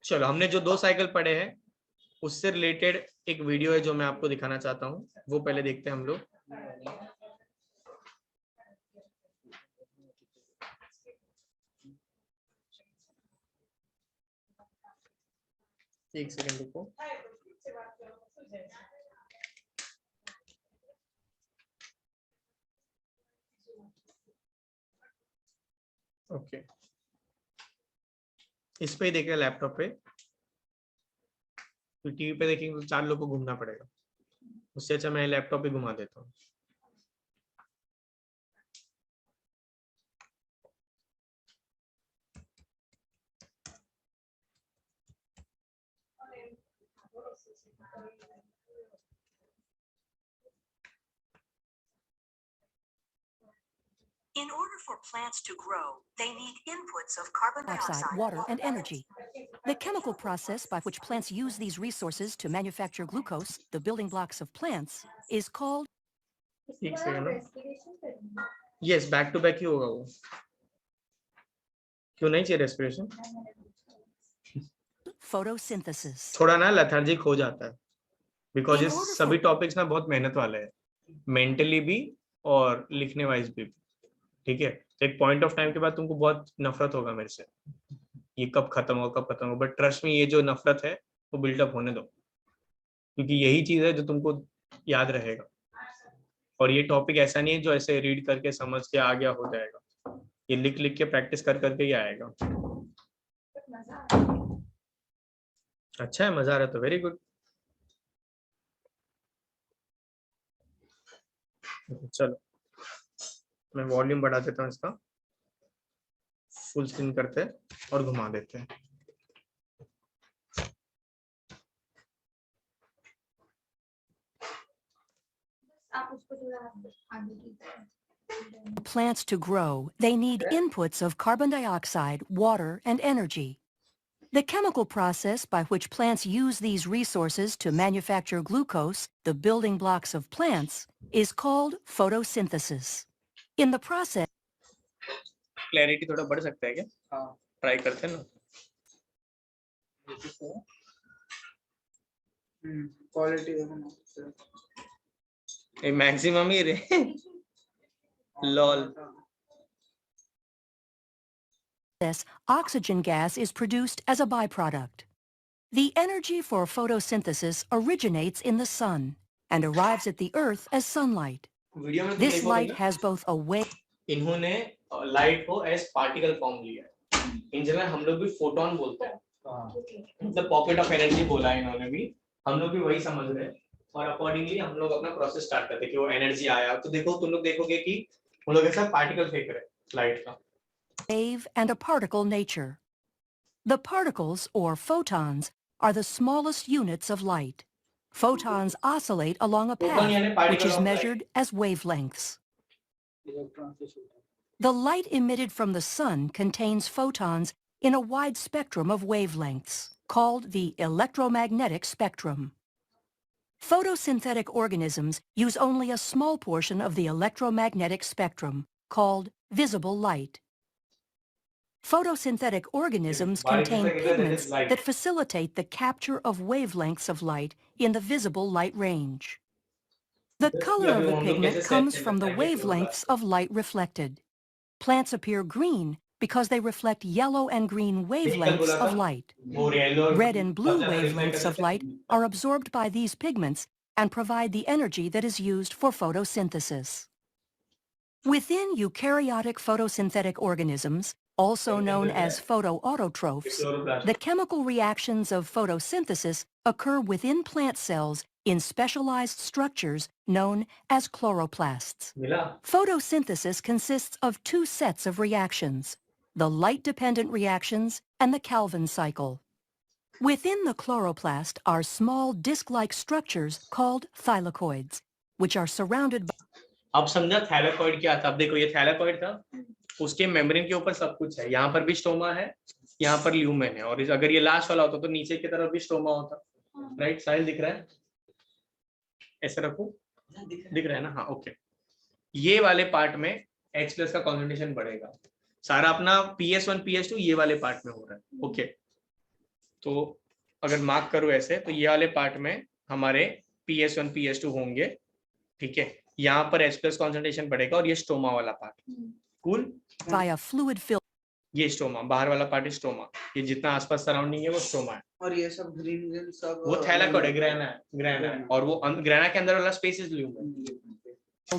चलो हमने जो 2 साइकिल पढ़े हैं उससे रिलेटेड एक वीडियो है जो मैं आपको दिखाना चाहता हूँ, वो पहले देखते हैं हम लोग। एक सेकंड रुको। ओके, इस पे ही देख रहे हैं लैपटॉप पे, तो टीवी पे देखेंगे तो 4 लोग को घूमना पड़ेगा, उससे अच्छा मैं लैपटॉप पे घुमा देता हूँ। In order for plants to grow, they need inputs of carbon dioxide, water, and energy. The chemical process by which plants use these resources to manufacture glucose, the building blocks of plants, is called एक सेकंड, yes back to back ही होगा वो, क्यों नहीं चाहिए respiration, photosynthesis. थोड़ा ना लेथार्जिक हो जाता है, बिकॉज ये सभी टॉपिक्स ना बहुत मेहनत वाले हैं, मेंटली भी और लिखने वाइज भी, ठीक है। तो एक पॉइंट ऑफ टाइम के बाद तुमको बहुत नफरत होगा मेरे से, ये कब खत्म होगा कब खत्म होगा, बट ट्रस्ट में ये जो नफरत है वो बिल्डअप होने दो, क्योंकि यही चीज है जो तुमको याद रहेगा। और ये टॉपिक ऐसा नहीं है जो ऐसे रीड करके समझ के आ गया हो जाएगा, ये लिख लिख के प्रैक्टिस कर करके ही आएगा। अच्छा है, मजा आ रहा है तो वेरी गुड। चलो मैं वॉल्यूम बढ़ा देता हूँ इसका, फुल स्क्रीन करते हैं और घुमा देते हैं। आप उसको थोड़ा आगे की तरफ। Plants to grow, they need inputs of carbon dioxide, water, and energy. The chemical process by which plants use these resources to manufacture glucose, the building blocks of plants, is called photosynthesis. In the process, clarity थोड़ा बढ़ सकता है क्या? हाँ try करते हैं ना। Quality देखो ना ये मैक्सिमम ही रे lol. oxygen gas is produced as a byproduct. The energy for photosynthesis originates in the sun and arrives at the earth as sunlight. Video में This light has both a wave इन्होंने light को as particle form लिया है। In general हम लोग भी photon बोलते हैं, मतलब पॉकेट ऑफ एनर्जी बोला है इन्होंने भी, हम लोग भी वही समझ रहे हैं। और अकॉर्डिंगली हम लोग अपना प्रोसेस स्टार्ट करते हैं कि वो एनर्जी आया तो देखो तुम लोग देखोगे कि हम लोग ऐसा पार्टिकल फेंक रहे हैं लाइट का। wave and a particle nature. The particles, or photons, are the smallest units of light. Photons oscillate along a Photon यानी path particle which is of light. measured as wavelengths. The light emitted from the sun contains photons in a wide spectrum of wavelengths, called the electromagnetic spectrum. Photosynthetic organisms use only a small portion of the electromagnetic spectrum, called visible light. Photosynthetic organisms contain pigments that facilitate the capture of wavelengths of light in the visible light range. The color of the pigment comes from the wavelengths of light reflected. Plants appear green because they reflect yellow and green wavelengths of light. Red and blue wavelengths of light are absorbed by these pigments and provide the energy that is used for photosynthesis. Within eukaryotic photosynthetic organisms, also known as photoautotrophs, the chemical reactions of photosynthesis occur within plant cells in specialized structures known as chloroplasts. Photosynthesis consists of two sets of reactions, the light-dependent reactions and the Calvin cycle. Within the chloroplast are small disc-like structures called thylakoids, which are surrounded by अब समझा thylakoid क्या था। अब देखो ये thylakoid था, उसके membrane के ऊपर सब कुछ है, यहाँ पर भी स्टोमा है, यहाँ पर ल्यूमेन है, और अगर ये लास्ट वाला होता तो नीचे की तरफ भी स्टोमा होता। राइट साहिल दिख रहा है? ऐसे रखो, दिख रहा है ना? हाँ ओके। ये वाले पार्ट में H प्लस का कॉन्सेंट्रेशन बढ़ेगा, सारा अपना PS1 PS2 ये वाले पार्ट में हो रहा है। ओके तो अगर मार्क करो ऐसे तो ये वाले पार्ट में हमारे PS1 PS2 होंगे, ठीक है। यहाँ पर H प्लस कॉन्सेंट्रेशन बढ़ेगा और ये स्टोमा वाला part. Cool. a fluid film. ये स्टोमा, बाहर वाला पार्ट स्टोमा, ये जितना आसपास सराउंडिंग है वो स्टोमा है। और ये सब ग्रीन ग्रीन सब वो थैलाकोइड है, ग्रेना है, ग्रेना है, और वो ग्रेना के अंदर वाला space is lumen.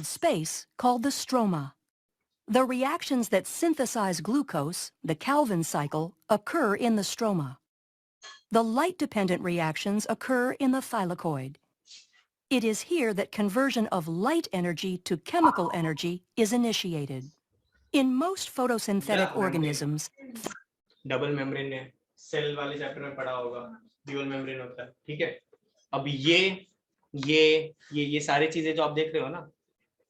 Space called the stroma. The reactions that synthesize glucose, the Calvin cycle, occur in the stroma. The light-dependent reactions occur in the thylakoid. It is here that conversion of light energy to chemical energy is initiated. In most photosynthetic organisms, double membrane है, cell वाले chapter में पढ़ा होगा, dual membrane होता है, ठीक है। अब ये सारी चीजें जो आप देख रहे हो ना,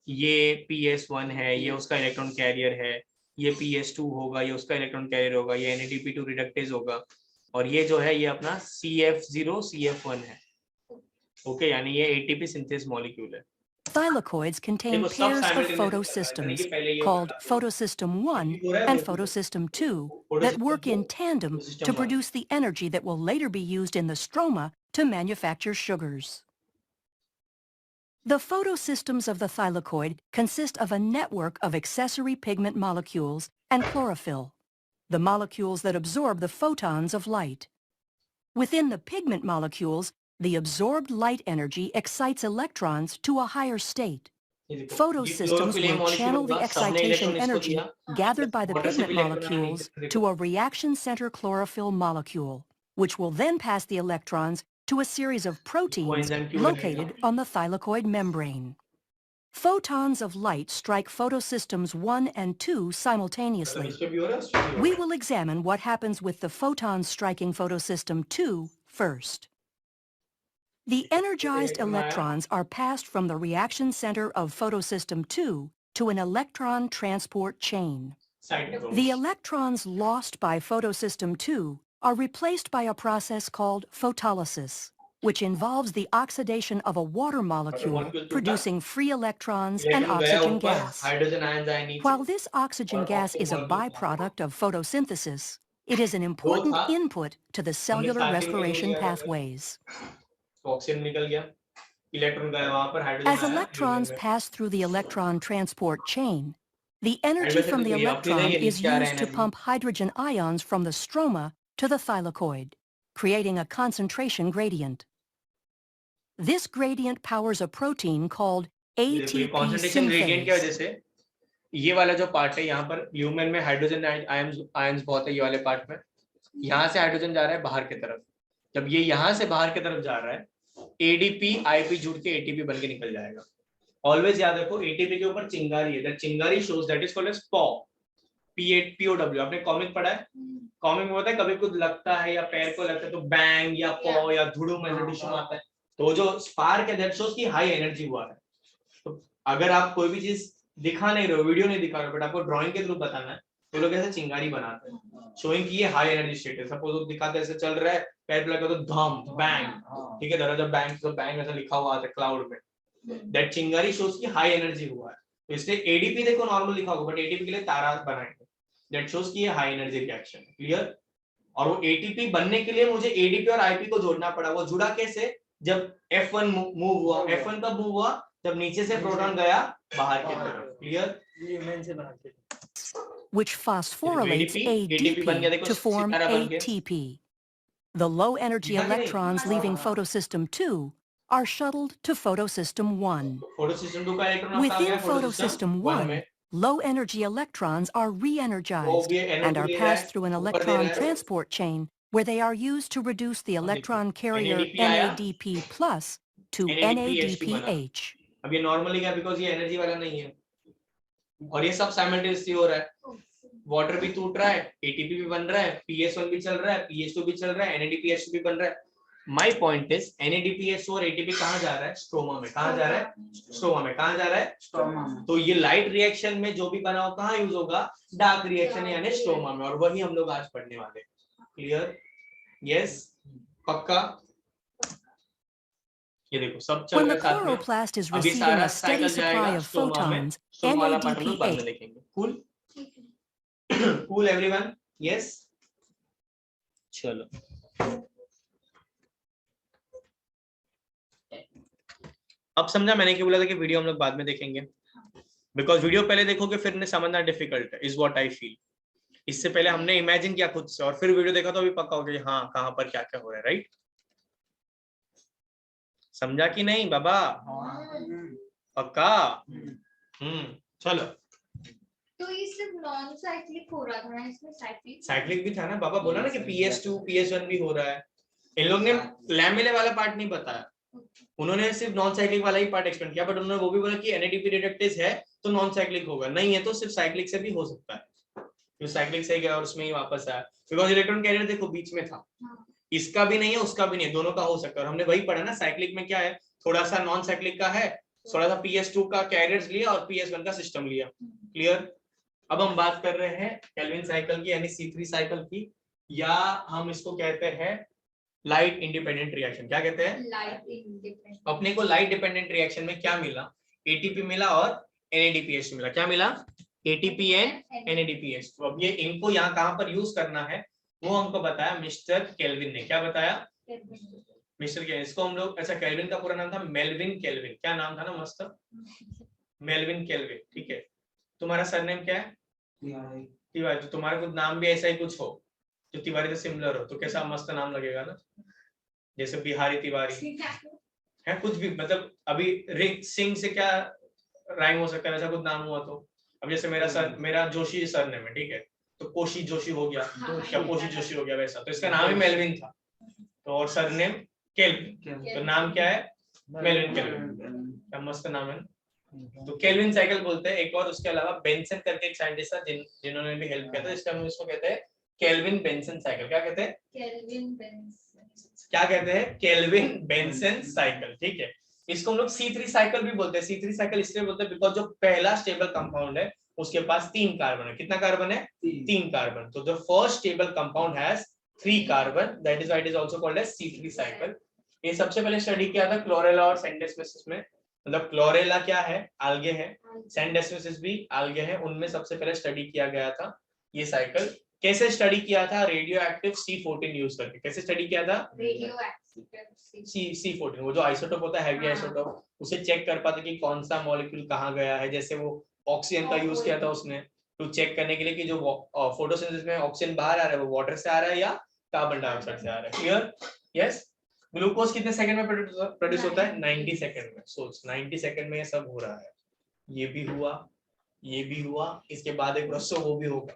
ये PS1 है, ये उसका इलेक्ट्रॉन कैरियर है, ये PS2 होगा, ये उसका इलेक्ट्रॉन कैरियर होगा, ये NADP2 रिडक्टेज होगा, और ये जो है ये अपना CF0 CF1 है। ओके यानी ये ATP सिंथेस मॉलिक्यूल है। thylakoids contain pairs of photosystems called photosystem 1 and photosystem 2 that work in tandem to produce the energy that will later be used in the stroma to manufacture sugars. The photosystems of the thylakoid consist of a network of accessory pigment molecules and chlorophyll. the molecules that absorb the photons of light. Within the pigment molecules, the absorbed light energy excites electrons to a higher state. Photosystems will channel the excitation energy gathered by the pigment molecules to a reaction center chlorophyll molecule, which will then pass the electrons to a series of proteins located on the thylakoid membrane. Photons of light strike photosystems 1 and 2 simultaneously. We will examine what happens with the photons striking photosystem 2 first. The energized electrons are passed from the reaction center of photosystem 2 to an electron transport chain. The electrons lost by photosystem 2 are replaced by a process called photolysis, which involves the oxidation of a water molecule producing free electrons and oxygen gas. While this oxygen gas is a byproduct of photosynthesis, it is an important input to the cellular respiration pathways. As electrons pass through the electron transport chain, the energy from the electron is used to pump hydrogen ions from the stroma to the thylakoid, creating a concentration gradient. This gradient powers a protein called ATP synthase. ये वाला जो part है यहाँ पर lumen में hydrogen ions बहुत है, ये वाले पार्ट में यहाँ से हाइड्रोजन जा रहा है बाहर की तरफ। जब ये यहाँ से बाहर की तरफ जा रहा है, एडीपी आईपी जुड़ के एटीपी बन के निकल जाएगा। ऑलवेज याद रखो एटीपी के ऊपर चिंगारी है, दैट चिंगारी shows that is called as POW। आपने कॉमिक पढ़ा है? कॉमिक में होता है कभी कुछ लगता है या पैर को लगता है तो बैंग या पॉ या धुड़ुम ऐसा टिश्यू आता है, तो जो स्पार्क है दैट शोज की हाई एनर्जी हुआ है। तो अगर आप कोई भी चीज दिखा नहीं रहे हो, वीडियो नहीं दिखा रहे हो, बट आपको ड्राइंग के थ्रू बताना है, तो लोग ऐसे चिंगारी बनाते हैं शोइंग कि ये हाई एनर्जी स्टेट है। सपोज वो दिखाते ऐसे चल रहा है, पैर पे लगा तो धम बैंग, ठीक है, दरवाजा बैंग तो बैंग ऐसा लिखा हुआ आता है क्लाउड में, दैट चिंगारी शोज की हाई एनर्जी हुआ है। तो इसलिए एडीपी देखो नॉर्मल लिखा होगा, बट एटीपी के लिए तारा बनाएंगे, दैट शोज की ये हाई एनर्जी रिएक्शन है। क्लियर? और वो एटीपी बनने के लिए मुझे एडीपी और आईपी को जोड़ना पड़ा। वो जुड़ा कैसे? जब F1 मूव हुआ। F1 कब मूव हुआ? जब नीचे से प्रोटॉन गया बाहर की तरफ। Clear? Which phosphorylates ADP to form ATP. The low-energy electrons leaving photosystem 2 are shuttled to photosystem 1. Within photosystem 1, low-energy electrons are re-energized and are passed through an electron transport chain where they are used to reduce the electron carrier NADP+ to NADPH. अब ये normally क्या, because ये energy वाला नहीं है और ये सब साइमल्टेनियसली हो रहा है। वाटर भी टूट रहा है, एटीपी भी बन रहा है, PS1 भी चल रहा है, PS2 भी चल रहा है, NADPH2 भी बन रहा है। माय पॉइंट इज NADPH2 और एटीपी कहाँ जा रहा है? स्ट्रोमा में। कहाँ जा रहा है? स्ट्रोमा में। कहाँ जा रहा है? स्ट्रोमा में। तो ये लाइट रिएक्शन में जो भी बना हो कहाँ यूज होगा? डार्क रिएक्शन यानी स्ट्रोमा में, और वही हम लोग आज पढ़ने वाले। क्लियर? यस? पक्का? ये देखो सब चल When रहा the है साथ में। chloroplast is अभी receiving सारा a steady साइकिल supply जाएगा of स्ट्रोमा में, photons, स्ट्रोमा वाला पार्ट हम लोग बाद में NADPH. देखेंगे। कूल? Cool everyone? यस? चलो अब समझा मैंने क्यों बोला था कि वीडियो हम लोग बाद में देखेंगे, बिकॉज वीडियो पहले देखोगे फिर ने समझना डिफिकल्ट है, इज व्हाट आई फील। इससे पहले हमने इमेजिन किया खुद से और फिर वीडियो देखा तो अभी पक्का हो गया हाँ कहाँ पर क्या क्या हो रहा है। राइट? समझा कि नहीं बाबा? पक्का? चलो। तो ये सिर्फ नॉन साइक्लिक हो रहा था ना, इसमें साइक्लिक भी था ना बाबा, बोला ना कि PS2 PS1 भी हो रहा है। इन लोग ने लैमेले वाला पार्ट नहीं बताया, उन्होंने सिर्फ नॉन साइक्लिक वाला ही पार्ट एक्सप्लेन किया, बट उन्होंने वो भी बोला कि NADP रिडक्टेज है तो नॉन साइक्लिक होगा, नहीं है तो सिर्फ साइक्लिक से भी हो सकता है। तो साइक्लिक से गया और उसमें ही वापस आया, बिकॉज इलेक्ट्रॉन कैरियर देखो बीच में था, इसका भी नहीं है उसका भी नहीं है, दोनों का हो सकता है। और हमने वही पढ़ा ना, साइक्लिक में क्या है, थोड़ा सा नॉन साइक्लिक का है, थोड़ा सा PS2 का कैरियर्स लिया और PS1 का सिस्टम लिया। क्लियर? अब हम बात कर रहे हैं केल्विन साइकिल की यानी C3 साइकिल की, या हम इसको कहते हैं लाइट इंडिपेंडेंट रिएक्शन। क्या कहते हैं? Light independent. अपने को लाइट डिपेंडेंट रिएक्शन में क्या मिला? ATP मिला और NADPH मिला। क्या मिला? ATP and NADPH। तो अब ये इनको यहाँ कहाँ पर यूज करना है वो हमको बताया मिस्टर केल्विन ने। क्या बताया? Mister kelvin. इसको हम लोग, अच्छा केल्विन का पूरा नाम था मेल्विन केल्विन। क्या नाम था ना मस्त? Melvin kelvin. ठीक है, तुम्हारा सरनेम क्या है? तिवारी, तो तुम्हारा कुछ नाम भी ऐसा ही कुछ हो जो तिवारी से सिमिलर हो, तो कैसा मस्त नाम लगेगा ना, जैसे बिहारी तिवारी है, कुछ भी, मतलब अभी रिंग सिंह से क्या राइम हो सकता है, वैसा कुछ नाम हुआ तो। अब जैसे मेरा जोशी सर नेम है, ठीक है, तो कोशी जोशी हो गया, क्या कोशी जोशी हो गया, वैसा तो इसका नाम ही मेलविन था, तो और सर नेम केल्विन, तो नाम क्या है मेलविन केल्विन, क्या मस्त नाम है, तो केल्विन साइकिल बोलते हैं। एक और उसके अलावा बेंसन करके एक साइंटिस्ट था जिन्होंने भी हेल्प किया था, इसका हम इसको कहते हैं केल्विन बेंसन साइकिल। क्या कहते हैं? क्या कहते हैं? केल्विन बेंसन साइकिल, ठीक है। इसको हम लोग C3 साइकिल भी बोलते हैं। C3 साइकिल इसलिए बोलते हैं बिकॉज जो पहला स्टेबल कंपाउंड है उसके पास 3 कार्बन है। कितना कार्बन है? 3 कार्बन। तो the first stable compound has 3 carbon, that is why it is also called as C3 cycle. ये सबसे पहले स्टडी किया था क्लोरेला और सेंडेस्मेसिस में। मतलब क्लोरेला क्या है? आल्गे है, सेंडेस्मेसिस भी आल्गे है, उनमें सबसे पहले स्टडी किया गया था ये साइकिल। कैसे स्टडी किया था? रेडियो एक्टिव C14 यूज करके। कैसे स्टडी किया था? C14, वो जो आइसोटोप होता है, हैवी आइसोटोप, उसे चेक कर पाते कि कौन सा मॉलिक्यूल कहाँ गया है। जैसे वो ऑक्सीजन का यूज किया था उसने, टू चेक करने के लिए कि जो फोटोसिंथेसिस में ऑक्सीजन बाहर आ रहा है वो वाटर से आ रहा है या कार्बन डाइऑक्साइड से आ रहा है। क्लियर? यस। ग्लूकोज कितने सेकंड में प्रोड्यूस होता है? 90 सेकंड में। सोच, 90 सेकंड में ये सब हो रहा है। ये भी हुआ, ये भी हुआ, इसके बाद एक रसो वो भी होगा।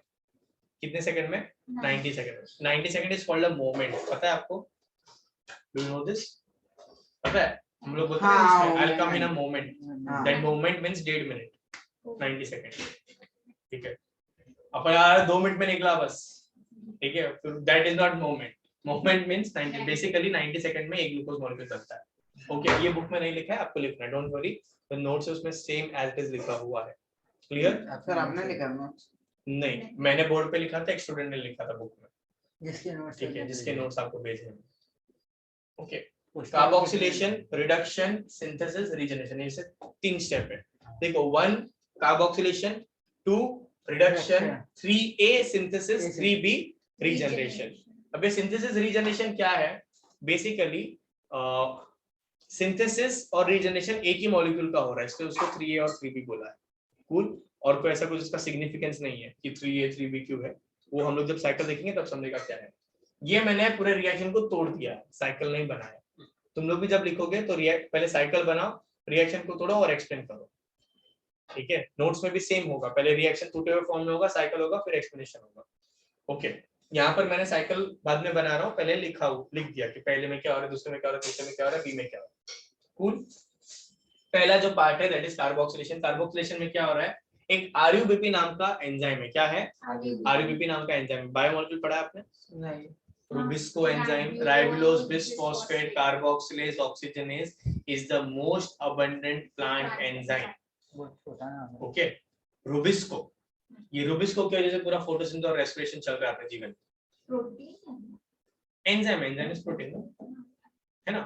कितने सेकंड में? 90 second. 90 second is called a moment. पता है आपको? Do you know this? पता है? हम लोग बोलते हैं I will come in a moment, that moment means 1.5 minute, 90 second, ठीक है। अपन यार 2 मिनट में निकला बस, ठीक है, फिर that is not moment. Moment means 90, basically 90 second में एक ग्लूकोज मॉलिक्यूल बनता है। ओके, ये बुक में नहीं लिखा है, आपको लिखना है, डोंट वरी, द नोट्स है उसमें सेम एज इट इज लिखा हुआ है। क्लियर? सर आपने लिखा नोट्स? नहीं, मैंने बोर्ड पे लिखा था, एक स्टूडेंट ने लिखा था बुक में, जिसके नोट्स, ठीक है, जिसके नोट्स आपको भेजे हैं। Okay, carboxylation, reduction, synthesis, regeneration, ये से 3 स्टेप है। देखो, 1 carboxylation, 2 reduction, 3A synthesis, 3B regeneration. अब ये सिंथेसिस रीजनरेशन क्या है? बेसिकली सिंथेसिस और रीजनरेशन एक ही मॉलिक्यूल का हो रहा है, इसलिए उसको 3A और 3B बोला है। कूल? और कोई ऐसा कुछ इसका सिग्निफिकेंस नहीं है कि 3A 3B क्यों है, वो हम लोग जब साइकिल देखेंगे तब समझेगा क्या है। ये मैंने पूरे रिएक्शन को तोड़ दिया, साइकिल नहीं बनाया। तुम लोग भी जब लिखोगे तो पहले साइकिल बनाओ, रिएक्शन को तोड़ो और एक्सप्लेन करो, ठीक है। नोट्स में भी सेम होगा, पहले रिएक्शन टूटे हुए फॉर्म में होगा, साइकिल होगा, फिर एक्सप्लेनेशन होगा। ओके, यहाँ पर मैंने साइकिल बाद में बना रहा हूँ, पहले लिख दिया कि पहले में क्या हो रहा है, दूसरे में क्या हो रहा है, तीसरे में क्या हो रहा है, बी में क्या हो रहा है। कूल? पहला जो पार्ट है दैट इज कार्बोक्सिलेशन। कार्बोक्सिलेशन में क्या हो रहा है? एक RUBP नाम का एंजाइम है। क्या है? RUBP नाम का एंजाइम। बायोमोलिक्यूल पढ़ा है आपने? नहीं। Rubisco enzyme, ribulose bisphosphate carboxylase oxygenase is the most abundant plant enzyme. Okay, Rubisco, ये Rubisco की वजह से पूरा फोटोसिंथेसिस और रेस्पिरेशन चल रहा है अपने जीवन में। एंजाइम इज प्रोटीन, है ना?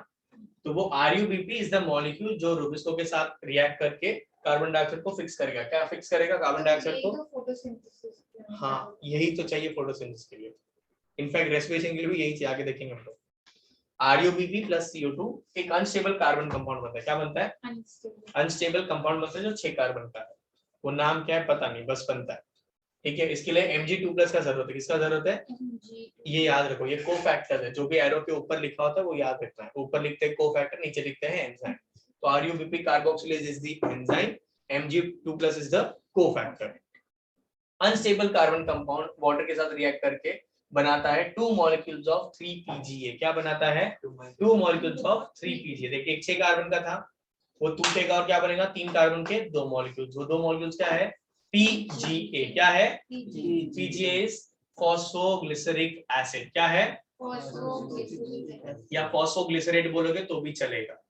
तो वो RUBP इज द मॉलिक्यूल जो Rubisco के साथ रिएक्ट करके कार्बन डाइऑक्साइड को फिक्स करेगा। क्या फिक्स करेगा? कार्बन डाइऑक्साइड को। हाँ, यही तो चाहिए फोटोसिंथेसिस के लिए। इनफैक्ट रेस्पिरेशन के लिए भी यही चाहिए, आगे देखेंगे हम लोग। RUBP प्लस CO2 एक अनस्टेबल कार्बन कंपाउंड बनता है। क्या बनता है? अनस्टेबल कंपाउंड बनता है जो 6 कार्बन का है। वो नाम क्या है पता नहीं, बस बनता है, ठीक है। इसके लिए Mg2+ का जरूरत है। किसका जरूरत है? ये याद रखो, ये कोफैक्टर है। जो भी एरो के ऊपर लिखा होता है वो याद रखना है। ऊपर लिखते हैं कोफैक्टर, नीचे लिखते हैं एंजाइम। तो RUBP carboxylase is the enzyme, Mg2+ is the cofactor. Unstable carbon compound water के साथ रिएक्ट करके बनाता है 2 मॉलिक्यूल्स ऑफ 3PGA। क्या बनाता है? 2 मॉलिक्यूल्स ऑफ 3PGA। देखिए, एक 6 कार्बन का था, वो टूटेगा और क्या बनेगा? 3 कार्बन के 2 मॉलिक्यूल्स। वो 2 मॉलिक्यूल्स क्या है? PGA। क्या है? PGA is phosphoglyceric acid. क्या है? या फॉस्फोग्लिसरेट बोलोगे तो भी चलेगा।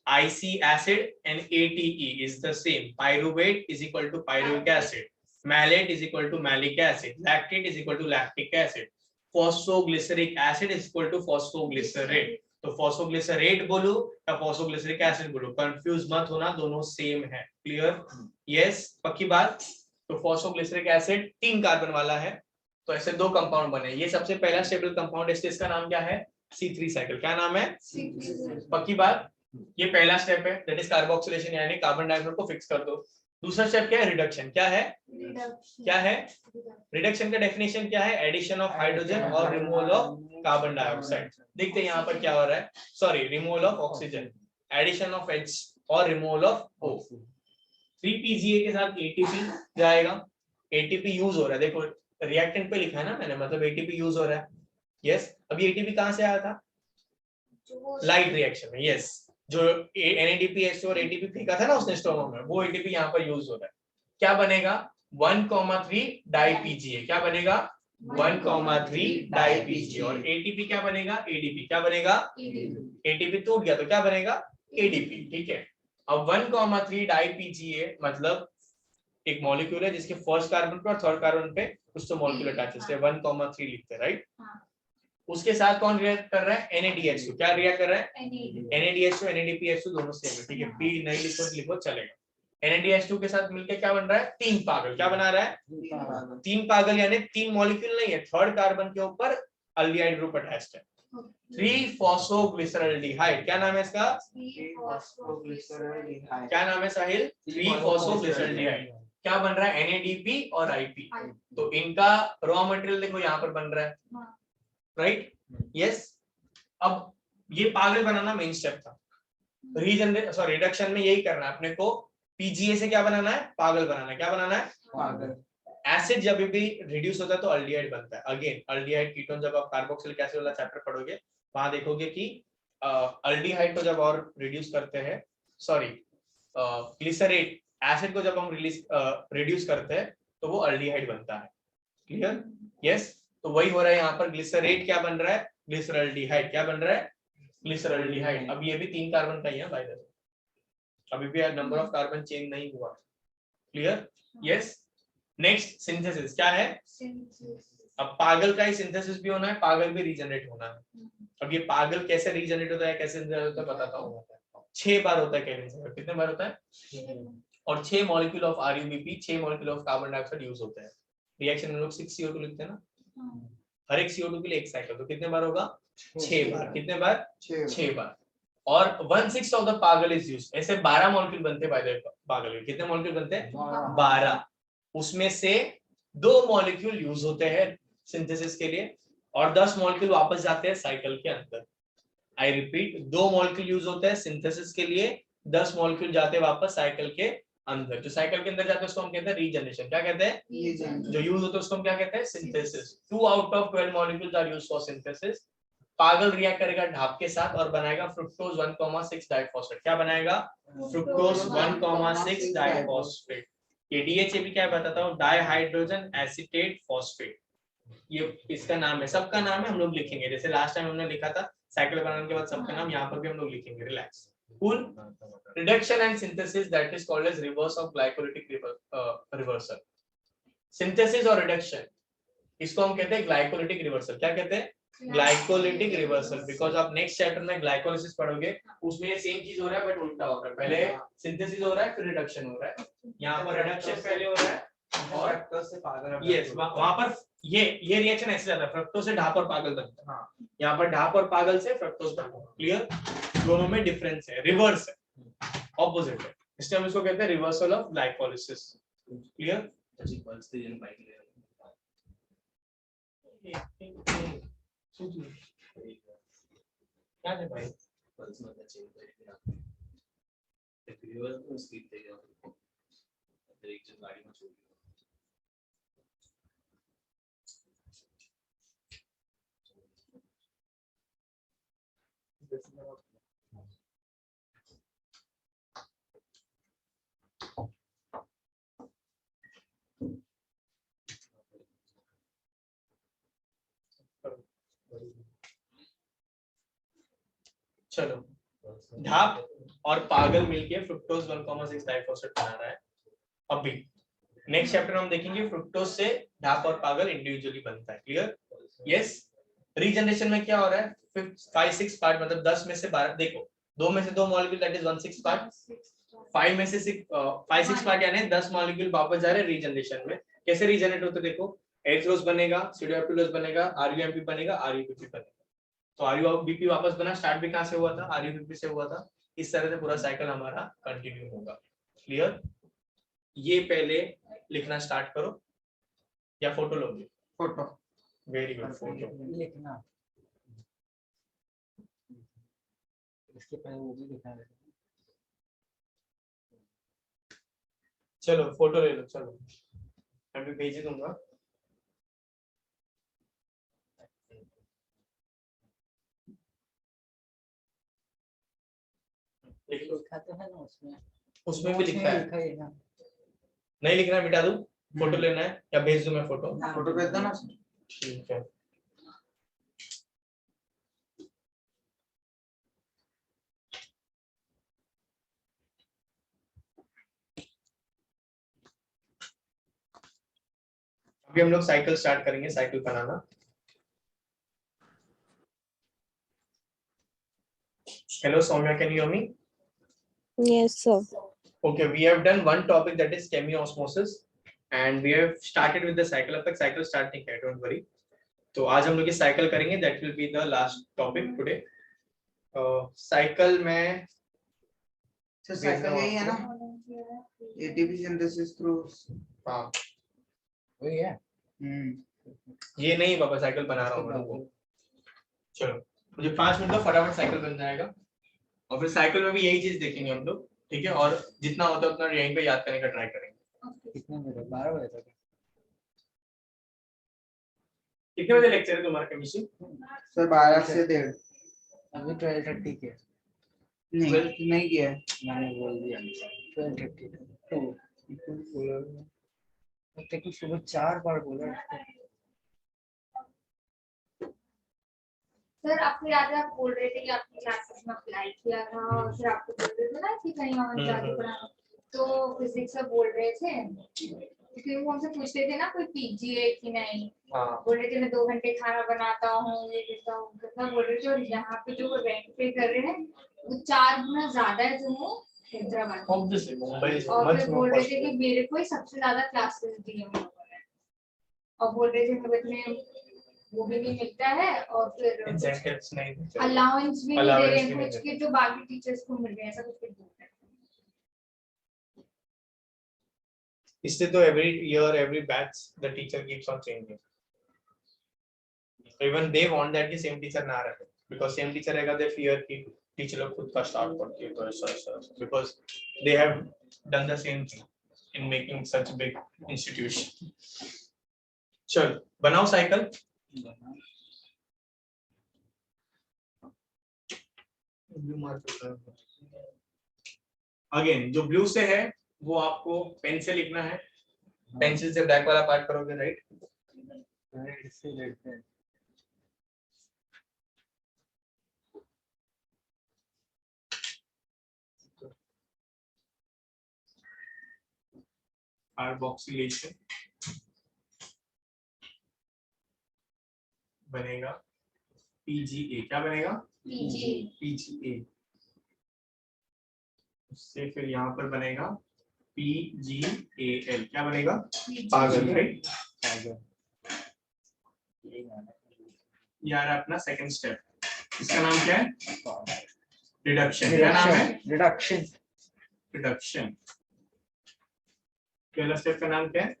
IC acid and ATE is the same. Pyruvate is equal to pyruvic acid, malate is equal to malic acid, lactate is equal to lactic acid, phosphoglyceric acid is equal to phosphoglycerate। तो phosphoglycerate बोलो या phosphoglyceric acid बोलो, confuse मत होना, दोनों same है। Clear? Yes, पक्की बात। तो phosphoglyceric acid 3 कार्बन वाला है, तो ऐसे 2 कंपाउंड बने। ये सबसे पहला स्टेबल कंपाउंड है, इसका नाम क्या है? C3 cycle. क्या नाम है? पक्की बात। ये पहला स्टेप है, दैट इज कार्बोक्सिलेशन, यानी कार्बन डाइऑक्साइड को फिक्स कर दो। दूसरा स्टेप क्या है? रिडक्शन। क्या है? Reduction. क्या है? रिडक्शन का डेफिनेशन क्या है? एडिशन ऑफ हाइड्रोजन और रिमूवल ऑफ कार्बन डाइऑक्साइड। देखते हैं यहाँ पर क्या हो रहा है। Sorry, removal of oxygen, addition of H और रिमूवल ऑफ O। 3PGA के साथ ATP जाएगा। ATP यूज हो रहा है, देखो रिएक्टेंट पे लिखा है ना मैंने, मतलब ATP यूज हो रहा है। यस, अभी ATP कहाँ से आया था? लाइट रिएक्शन में। यस, जो NADPH और ATP फेंका था ना उसने स्टोमा में, वो ATP यहाँ पर यूज हो रहा है। क्या बनेगा? 1,3 डाई PGA। क्या बनेगा? 1,3 डाई PGA। और ATP क्या बनेगा? ADP। क्या बनेगा? ATP टूट गया तो क्या बनेगा? ADP। ठीक है, अब 1,3 डाई PGA मतलब एक मॉलिक्यूल है जिसके फर्स्ट कार्बन पे और थर्ड कार्बन पे कुछ तो मॉलिक्यूल अटैच है, इसलिए 1,3 लिखते हैं, राइट। उसके साथ कौन रिएक्ट कर रहा है? NADH2। क्या रिएक्ट कर रहा है? NADH2 NADPH2 दोनों सेम है, ठीक है। P नहीं लिखो, लिखो चलेगा। NADH2 के साथ मिलके क्या बन रहा है? 3 पागल। क्या बना रहा है? 3 पागल, यानी 3 मॉलिक्यूल नहीं है, थर्ड कार्बन के ऊपर अल्डिहाइड ग्रुप अटैच्ड है। 3-फॉस्फोग्लिसरॉल्डिहाइड। क्या नाम है इसका? क्या नाम है साहिल? 3-फॉस्फोग्लिसरॉल्डिहाइड। क्या बन रहा है? NADP और IP। तो इनका रॉ मटेरियल देखो यहाँ पर बन रहा है, राइट। यस, अब ये पागल बनाना मेन स्टेप था। रिडक्शन में यही करना है अपने को। PGA से क्या बनाना है? पागल बनाना है। क्या बनाना है? पागल। एसिड जब भी रिड्यूस होता है तो अल्डिहाइड बनता है। अगेन अल्डिहाइड कीटोन, जब आप कार्बोक्सिलिक एसिड वाला चैप्टर पढ़ोगे वहां देखोगे कि अल्डिहाइड को जब और रिड्यूस करते हैं, सॉरी ग्लिसरेट एसिड को जब हम रिड्यूस करते हैं तो वो अल्डिहाइड बनता है। क्लियर? यस, तो वही हो रहा है यहाँ पर। ग्लिसरेट क्या बन रहा है? ग्लिसरॉल्डिहाइड। क्या बन रहा है? ग्लिसरॉल्डिहाइड। अब ये भी 3 कार्बन का ही है बाय द वे, अभी भी नंबर ऑफ कार्बन चेंज नहीं हुआ। क्लियर? यस। नेक्स्ट सिंथेसिस क्या है? अब पागल का ही सिंथेसिस भी होना है, पागल भी रीजनरेट होना है। अब ये पागल कैसे रीजनरेट होता है, कैसे रीजनरेट होता है बताता हूँ। 6 बार होता है केविन से। कितने बार होता है? और 6 molecule of RUBP, 6 molecule of carbon dioxide use होते हैं। रिएक्शन में लोग 6 CO2 लिखते हैं ना, हर एक CO2 के लिए एक साइकिल, तो कितने बार होगा? 6 बार। कितने बार? 6 बार। और 1/6 ऑफ द पागल इज यूज्ड। ऐसे 12 मॉलिक्यूल बनते हैं बाय द वे पागल के। कितने मॉलिक्यूल बनते हैं? 12। उसमें से 2 मॉलिक्यूल यूज होते हैं सिंथेसिस के लिए और 10 मॉलिक्यूल वापस जाते हैं साइकिल के अंदर। आई रिपीट, 2 मॉलिक्यूल यूज होते हैं सिंथेसिस के लिए, 10 मॉलिक्यूल जाते हैं वापस साइकिल के अंदर। जो साइकिल के अंदर जाते हैं उसको हम कहते हैं रीजनरेशन। क्या कहते हैं? जो यूज होता है उसको हम क्या कहते हैं? Synthesis. 2 out of 12 molecules are used for synthesis. पागल रिएक्ट करेगा ढाप के साथ और बनाएगा फ्रुक्टोज 1,6 डाइफॉस्फेट। क्या बनाएगा? Fructose 1,6 diphosphate. ये DHA भी क्या है बताता हूँ, डाइहाइड्रोजन एसीटेट फॉस्फेट। ये इसका नाम है, सबका नाम है, हम लोग लिखेंगे जैसे लास्ट टाइम हमने लिखा था साइकिल बनाने के बाद सबका नाम, यहाँ पर भी हम लोग लिखेंगे। Relax, cool. Reduction and synthesis that is called as reverse of glycolytic reversal. Synthesis और रिडक्शन इसको हम कहते हैं ग्लाइकोलिटिक रिवर्सल। क्या कहते हैं? Glycolytic reversal. बिकॉज आप नेक्स्ट चैप्टर में ग्लाइकोलिसिस पढ़ोगे, उसमें सेम चीज हो रहा है बट उल्टा हो रहा है। पहले सिंथेसिस हो रहा है फिर रिडक्शन हो रहा है। यहाँ पर रिडक्शन पहले हो रहा है और फ्रक्टोज से पागल। यस, वहां पर ये रिएक्शन ऐसे जाता है, फ्रक्टोज से ढाप और पागल बनता है। हाँ, यहाँ पर ढाप और पागल से फ्रक्टोज बनता है। क्लियर? दोनों में डिफरेंस है, रिवर्स है, ऑपोजिट है, इसलिए हम इसको कहते हैं रिवर्सल ऑफ ग्लाइकोलिसिस। क्लियर? क्या है भाई? चलो, ढाप और पागल मिलके फ्रुक्टोज 1,6 डाइफॉस्फेट बना रहा है। अभी नेक्स्ट चैप्टर में हम देखेंगे फ्रुक्टोज से ढाप और पागल इंडिविजुअली बनता है। क्लियर? यस। रीजनरेशन में क्या हो रहा है? 5-6 पार्ट, मतलब 10 में से 12, देखो 2 में से 2 मॉलिक्यूल दैट इज 1/6 पार्ट, 5 में से 5-6 पार्ट यानी 10 मॉलिक्यूल वापस जा रहे हैं रीजनरेशन में। कैसे रीजनरेट होते देखो, एरिथ्रोज बनेगा, स्यूडोएपिलोज बनेगा, RUMP बनेगा, RUBP बनेगा। तो RUBP वापस बना, स्टार्ट भी कहां से हुआ था? RUBP से हुआ था। इस तरह से पूरा साइकिल हमारा कंटिन्यू होगा। क्लियर? ये पहले लिखना स्टार्ट करो या फोटो लोगे? फोटो। Very good, photo. लिखना इसके पहले वो भी लिखा है। चलो फोटो ले लो, चलो मैं भी भेज ही दूंगा। लिखा तो है ना उसमें, उसमें भी लिखा है। लिखा है ना। नहीं लिखना है, मिटा दूं? फोटो लेना है या भेज दूं मैं फोटो? फोटो भेज दो ना। ठीक है। अभी हम लोग साइकिल स्टार्ट करेंगे, cycle banana. Hello Soumya, can you hear me? Yes, sir. Okay, we have done one topic, that is chemiosmosis, and we have started with the cycle. अब तक साइकिल स्टार्ट नहीं किया, don't worry. तो आज हम लोग ये साइकिल करेंगे, that will be the last topic today. Cycle में साइकिल यही है ना, ये डिवीजन दिस इज थ्रू। हाँ वही है। ये नहीं पापा, साइकिल बना रहा हूँ मैं लोगों को। चलो मुझे 5 मिनट में फटाफट साइकिल बन जाएगा, और फिर साइकिल में भी यही चीज देखेंगे हम लोग, ठीक है? और जितना होता है उतना यहीं पे याद करने का ट्राई करेंगे। कितने बजे? 12 बजे तक। कितने बजे लेक्चर है तुम्हारा केमिस्ट्री? सर 12 से 1:30। अभी 12:30 के नहीं किया है, मैंने बोल दिया 12:30 तो तेरे सुबह 4 बार बोला। सर आपको याद है, आप बोल रहे थे कि आपने क्लासेस में अप्लाई किया था और फिर आपको बोल रहे थे ना कि कहीं और जाके पढ़ाना, तो फिजिक्स से बोल रहे थे क्योंकि वो हमसे पूछते थे ना कोई पीजी है कि नहीं। बोल रहे थे मैं 2 घंटे खाना बनाता हूँ, ये करता हूँ, कितना बोल रहे थे। और यहाँ पे जो रेंट पे कर रहे हैं वो 4 गुना ज्यादा है जम्मू हैदराबाद। और फिर बोल रहे थे कि मेरे को ही सबसे ज्यादा क्लासेस दिए हम लोगों ने, और बोल रहे थे में वो भी नहीं मिलता है, और फिर इंसेंटिव्स नहीं, अलाउंस भी नहीं दे रहे हैं कुछ के जो बाकी टीचर्स को मिल रहे हैं, ऐसा कुछ बोल रहे हैं। इससे तो every year, every batch, the teacher keeps on changing. Even they want that कि same teacher ना रहे, because same teacher रहेगा they fear कि teacher लोग खुद का start करती है, तो ऐसा because they have done the same thing in making such big institution. चल बनाओ साइकिल। अगेन जो ब्लू से है वो आपको पेन से लिखना है, पेंसिल से ब्लैक वाला पार्ट करोगे, राइट? रेड से रेड पे कार्बोक्सिलेशन बनेगा PGA। क्या बनेगा? PGA। उससे फिर यहाँ पर बनेगा PGAL। क्या बनेगा? पागल, राइट? यार अपना सेकंड स्टेप, इसका नाम क्या है? रिडक्शन। क्या नाम है? रिडक्शन। रिडक्शन। पहला स्टेप का नाम क्या है?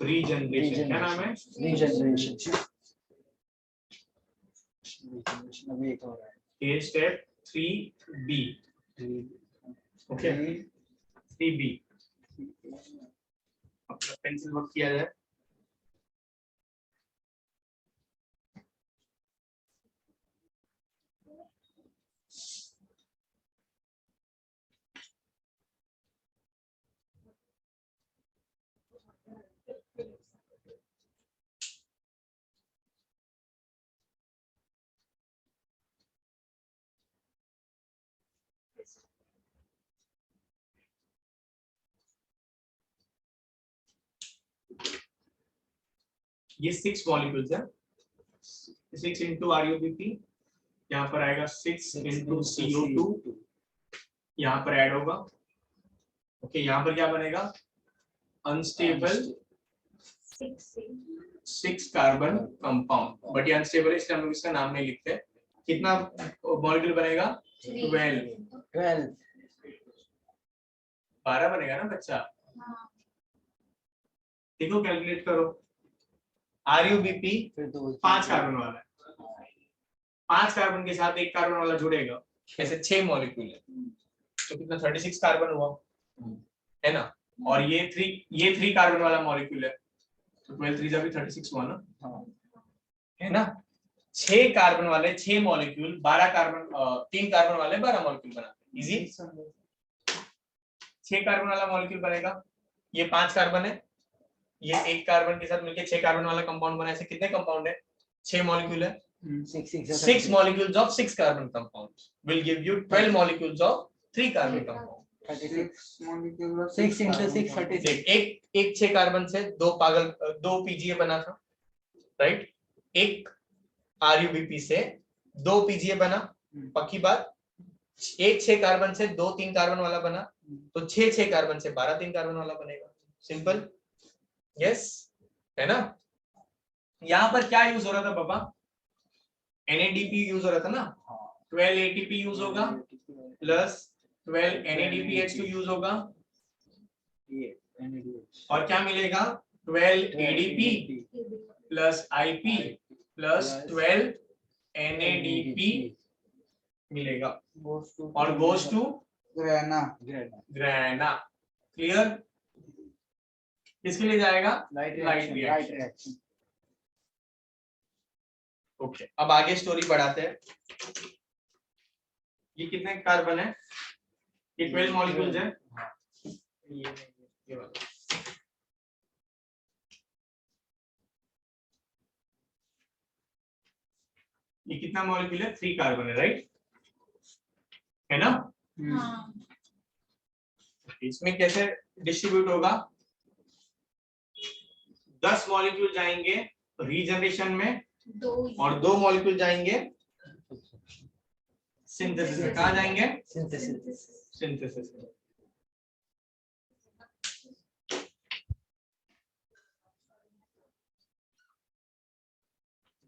रीजनरेशन। क्या नाम है? रीजनरेशन। अभी एक हो रहा है। ये स्टेप 3B। Okay 3B। अपना पेंसिल वर्क किया जाए। ये 6 मॉलिक्यूल्स है, 6 इंटू RuBP, यहाँ पर आएगा 6 इंटू CO2, यहाँ पर ऐड होगा। ओके यहाँ पर क्या बनेगा? अनस्टेबल 6 कार्बन कंपाउंड, बट ये अनस्टेबल है इसलिए हम लोग इसका नाम नहीं लिखते। कितना मॉलिक्यूल बनेगा? 12। 12 बनेगा ना बच्चा। हाँ, देखो कैलकुलेट करो। RUBP 5 कार्बन वाला है, 5 कार्बन के साथ 1 कार्बन वाला जुड़ेगा, ऐसे 6 मॉलिक्यूल है, तो कितना 36 कार्बन हुआ है ना। और ये 3 कार्बन वाला मॉलिक्यूल है, तो 12 3 जा भी 36 हुआ ना, है ना। 6 कार्बन वाले 6 मॉलिक्यूल 12 कार्बन 3 कार्बन वाले 12 मॉलिक्यूल बनाते हैं। इजी। 6 कार्बन वाला मॉलिक्यूल बनेगा, ये 5 कार्बन है, ये 1 कार्बन के साथ मिलकर 6 कार्बन वाला कंपाउंड बना। ऐसे कितने कंपाउंड है? 6 मॉलिक्यूल है। 6 molecules of 6 carbon compounds will give you 12 molecules of 3 carbon compound। 6 into 6 36। एक 6 कार्बन से 2 PGA बना था, राइट। एक RUBP से 2 PGA बना, पक्की बात। एक 6 कार्बन से 2 3 कार्बन वाला बना, तो 6 कार्बन से 12 3 कार्बन वाला बनेगा। सिंपल, यस, है ना। यहां पर क्या यूज हो रहा था पापा? NADP यूज हो रहा था ना। 12 ATP यूज होगा प्लस 12 NADPH2 यूज होगा, और क्या मिलेगा? 12 ADP plus IP plus 12 NADP मिलेगा, और गोज टू ग्रेना। क्लियर? किसके लिए जाएगा? Light reaction. ओके, अब आगे स्टोरी बढ़ाते हैं। ये कितने कार्बन है? ये 12 मॉलिक्यूल्स है। ये वाला ये कितना मॉलिक्यूल है? 3 कार्बन है, राइट, है ना। हाँ, इसमें कैसे डिस्ट्रीब्यूट होगा? 10 मॉलिक्यूल जाएंगे रीजनरेशन में, और 2 मॉलिक्यूल जाएंगे सिंथेसिस में। कहाँ जाएंगे? सिंथेसिस में।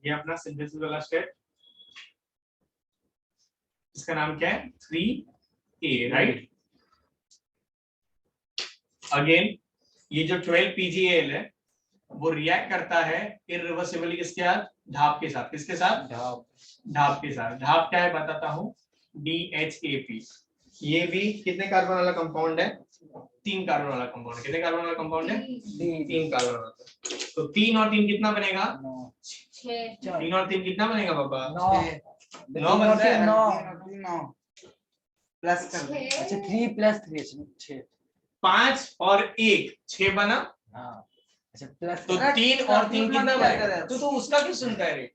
ये अपना सिंथेसिस वाला स्टेप, इसका नाम क्या है? 3A, right. अगेन ये जो 12 PGAL है वो रिएक्ट करता है इरिवर्सिबली किसके साथ? ढाप के साथ। किसके साथ? ढाप के साथ। ढाप क्या है बताता हूँ, DHAP। ये भी कितने कार्बन वाला कंपाउंड है? 3 कार्बन वाला कंपाउंड है। कितने कार्बन वाला कंपाउंड है? 3 कार्बन वाला। तो 3 और 3 कितना बनेगा? 3 और 3 कितना बनेगा पापा? 9 बनता है। 9 प्लस कर दे। अच्छा 3 प्लस 3 6। 5 और 1 6 बना। हाँ अच्छा प्लस तो 3 और 3 कितना बनेगा? तो उसका क्यों सुनता है रे?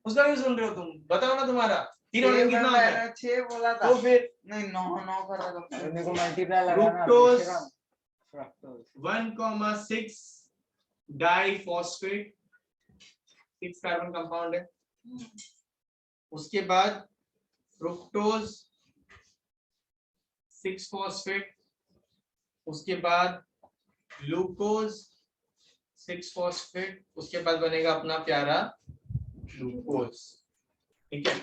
उसका क्यों सुन रहे हो तुम? बताओ ना तुम्हारा 3 और 3 कितना होता है? 6 बोला था। तो फिर नहीं 9 कर रहा था। मेरे को मल्टीप्लाई लगाना। फ्रक्टोज 1,6 डाइफॉस्फेट 6 कार्बन कंपाउंड है। उसके बाद फ्रुक्टोज 6 फॉस्फेट, उसके बाद ग्लूकोज 6 फॉस्फेट, उसके बाद बनेगा अपना प्यारा ग्लूकोज। ठीक है,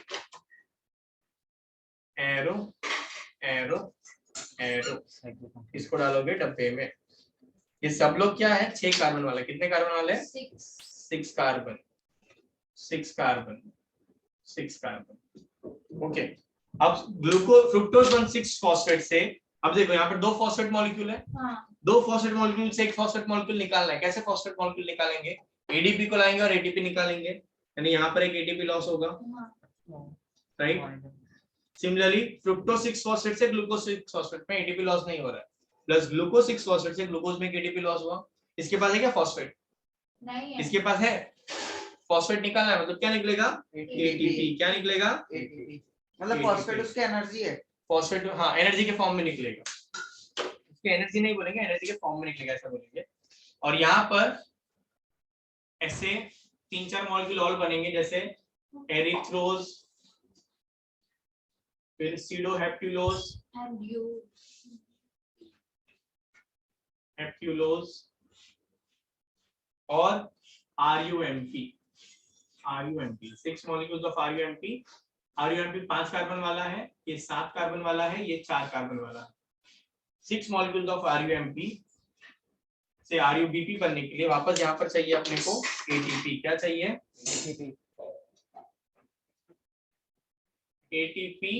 एरो एरो एरो, इसको डालोगे डब्बे में। ये सब लोग क्या है? 6 कार्बन वाले। कितने कार्बन वाले? 6 कार्बन 6 कार्बन 6 कार्बन। ओके, अब ग्लूकोज फ्रुक्टोज 1,6 फॉस्फेट से, अब देखो यहाँ पर 2 फॉस्फेट मॉलिक्यूल है। हाँ, 2 फॉस्फेट मॉलिक्यूल से 1 फॉस्फेट मॉलिक्यूल निकालना है। कैसे फॉस्फेट मॉलिक्यूल निकालेंगे? ADP को लाएंगे और ATP निकालेंगे, यानी यहाँ पर एक ATP लॉस होगा, राइट। सिमिलरली फ्रुक्टोज 6 फॉस्फेट से ग्लूकोज 6 फॉस्फेट में ATP लॉस नहीं हो रहा है, प्लस ग्लूकोज 6 फॉस्फेट से ग्लूकोज में ATP लॉस हुआ। इसके पास है क्या? फॉस्फेट नहीं है। इसके पास है। फॉस्फेट निकालना है, मतलब क्या निकलेगा? ATP। क्या निकलेगा? मतलब फॉस्फेट उसकी एनर्जी है। फॉस्फेट, हाँ, एनर्जी के फॉर्म में निकलेगा। उसकी एनर्जी नहीं बोलेंगे, एनर्जी के फॉर्म में निकलेगा, ऐसा बोलेंगे। और यहाँ पर ऐसे 3-4 मॉलिक्यूल और बनेंगे, जैसे एरिथ्रोज, फिर सीडोहेप्टुलोज, And you हेप्टुलोज और RUMP। 6 molecules of RUMP। RUMP 5 carbon वाला है, ये 7 कार्बन वाला है, ये 4 कार्बन वाला है। 6 मॉलिक्यूल्स ऑफ RUMP से RUBP बनने के लिए वापस यहाँ पर चाहिए अपने को ATP। क्या चाहिए? ATP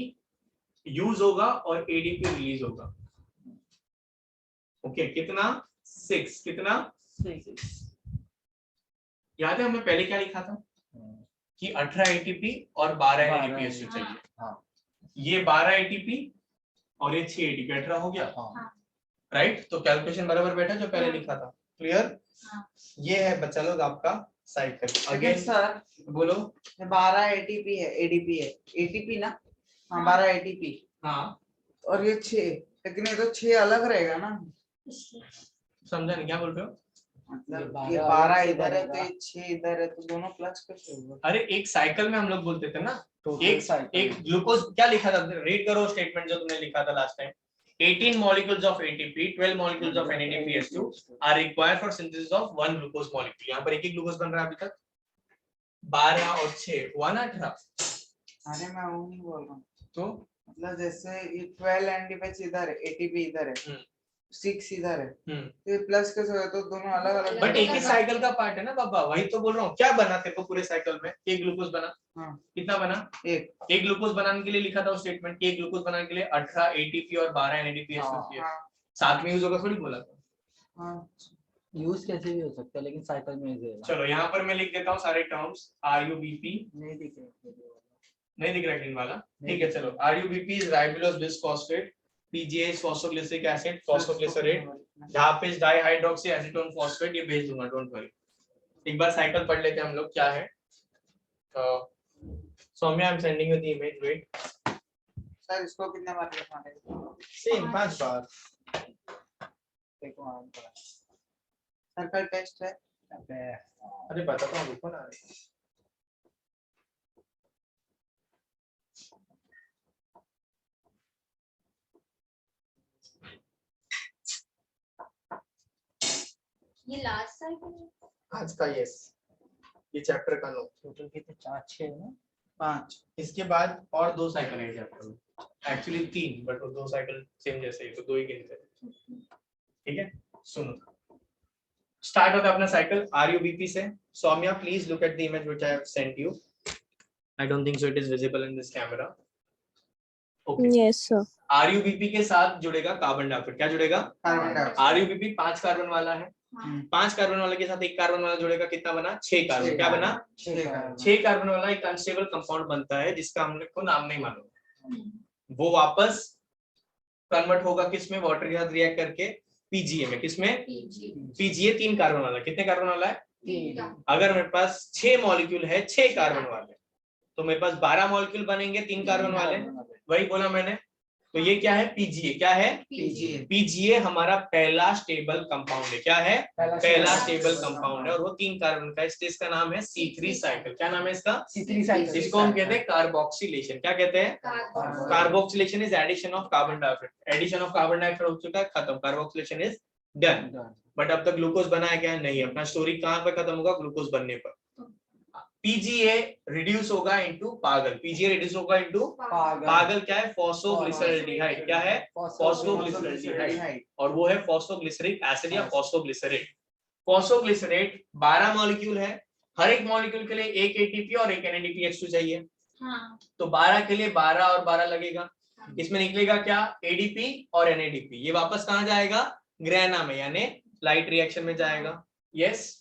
यूज होगा और ADP रिलीज होगा। ओके, कितना? 6। कितना? 6। याद है हमने पहले क्या लिखा था कि 18 ATP और 12 NADPH चाहिए। हाँ। ये 12 ATP और ये 6 ATP, 18 हो गया। राइट, तो कैलकुलेशन बराबर बैठा जो पहले लिखा था। क्लियर? ये है बच्चा लोग आपका साइकिल। अगेन सर बोलो। 12 ATP है, ADP है, ATP ना? हाँ 12 ATP। हाँ, और ये 6, लेकिन ये तो 6 अलग रहेगा ना? समझा नहीं क्या बोल रहे हो? मतलब ये 12 इधर है तो ये 6 इधर है, तो दोनों प्लस कैसे होगा? अरे एक साइकिल में हम लोग बोलते थे ना, Total cycle। एक ग्लूकोज क्या लिखा था? रीड करो स्टेटमेंट जो तुमने लिखा था last time. 18 molecules of ATP, 12 molecules of NADPH2 are required for synthesis of 1 glucose molecule। यहाँ पर एक ही ग्लूकोज बन रहा है अभी तक। 12 और 6 हुआ ना 18। अरे मैं वो नहीं बोल रहा हूँ, तो मतलब जैसे ये 12 NADPH इधर है, ATP इधर है, 6 इधर है, तो ये प्लस कैसे होगा? तो दोनों अलग अलग। बट एक ही साइकिल का पार्ट है ना बाबा, वही तो बोल रहा हूँ। क्या बना तेरे को पूरे साइकिल में? एक ग्लूकोज बना। हाँ। कितना बना? एक ग्लूकोज बनाने के लिए लिखा था उस स्टेटमेंट की, एक ग्लूकोज बनाने के लिए 18 ATP और 12 NADPH चाहिए। साथ में यूज होगा थोड़ी बोला था। यूज कैसे भी हो सकता है, लेकिन साइकिल में यूज होगा। चलो यहाँ पर मैं लिख देता हूँ सारे टर्म्स। RUBP नहीं दिख रहा, नहीं दिख रहा ग्रीन वाला, ठीक है। चलो RUBP is ribulose bisphosphate, PGA is phosphoglyceric acid, phosphoglycerate, DAP is dihydroxyacetone phosphate। ये भेज दूंगा, डोंट वरी। एक बार साइकिल पढ़ लेते हैं हम लोग क्या है। Saumya, I am sending you the image. Wait sir इसको कितने बार लिखना है? सेम 5 बार। देखो सर्कल टेस्ट है। अरे बताता हूँ, रुको ना। ये लास्ट साइकिल आज का यस, ये चैप्टर का नो। टोटल कितने? 4 6 है ना? 5। इसके बाद और 2 साइकिल है चैप्टर में, एक्चुअली 3, बट वो 2 साइकिल सेम जैसे ही, तो 2 ही गिनते हैं। ठीक है, सुनो। स्टार्ट होता है अपना साइकिल RUBP से। Saumya, please look at the image which I have sent you. I don't think so it is visible in this camera. Okay, Yes, sir. RUBP के साथ जुड़ेगा कार्बन डाइऑक्साइड। क्या जुड़ेगा? Carbon dioxide. RUBP 5 कार्बन वाला है। 5 carbon वाले के साथ 1 कार्बन वाला जुड़ेगा, कितना बना? 6 कार्बन। क्या बना? 6 कार्बन वाला एक अनस्टेबल कंपाउंड बनता है जिसका हम लोग को नाम नहीं मालूम। वो वापस कन्वर्ट होगा किसमें? वाटर के साथ रिएक्ट करके PGA में। किसमें? PGA 3 कार्बन वाला। कितने कार्बन वाला है? 3। अगर मेरे पास 6 मॉलिक्यूल है, 6 कार्बन वाले, तो मेरे पास 12 मॉलिक्यूल बनेंगे 3 कार्बन वाले। वही बोला मैंने। तो ये क्या है? PGA। क्या है? PGA हमारा पहला स्टेबल कंपाउंड है। क्या है? पहला स्टेबल कंपाउंड है, और वो 3 कार्बन का है। इसका नाम है C3 साइकिल। क्या नाम है इसका? C3 cycle. इसको हम कहते हैं कार्बोक्सिलेशन। क्या कहते हैं? Carboxylation is addition of carbon dioxide. Addition of carbon dioxide हो चुका है, खत्म। Carboxylation is done. बट अब तक ग्लूकोज बनाया क्या है? नहीं। अपना स्टोरी कहाँ पे खत्म होगा? ग्लूकोज बनने पर। PGA रिड्यूस होगा इनटू पागल। PGA रिड्यूस होगा इनटू पागल। क्या है? फॉस्फोग्लिसरल्डिहाइड। क्या है? फॉस्फोग्लिसरल्डिहाइड। और वो है फॉस्फोग्लिसरिक एसिड या फॉस्फोग्लिसरेट। फॉस्फोग्लिसरेट 12 मॉलिक्यूल है। हर एक मॉलिक्यूल के लिए एक ATP और एक NADPH2 चाहिए। तो 12 के लिए 12 और 12 लगेगा। इसमें निकलेगा क्या? ADP और NADP। ये वापस कहाँ जाएगा? ग्रेना में, यानी लाइट रिएक्शन में जाएगा। यस,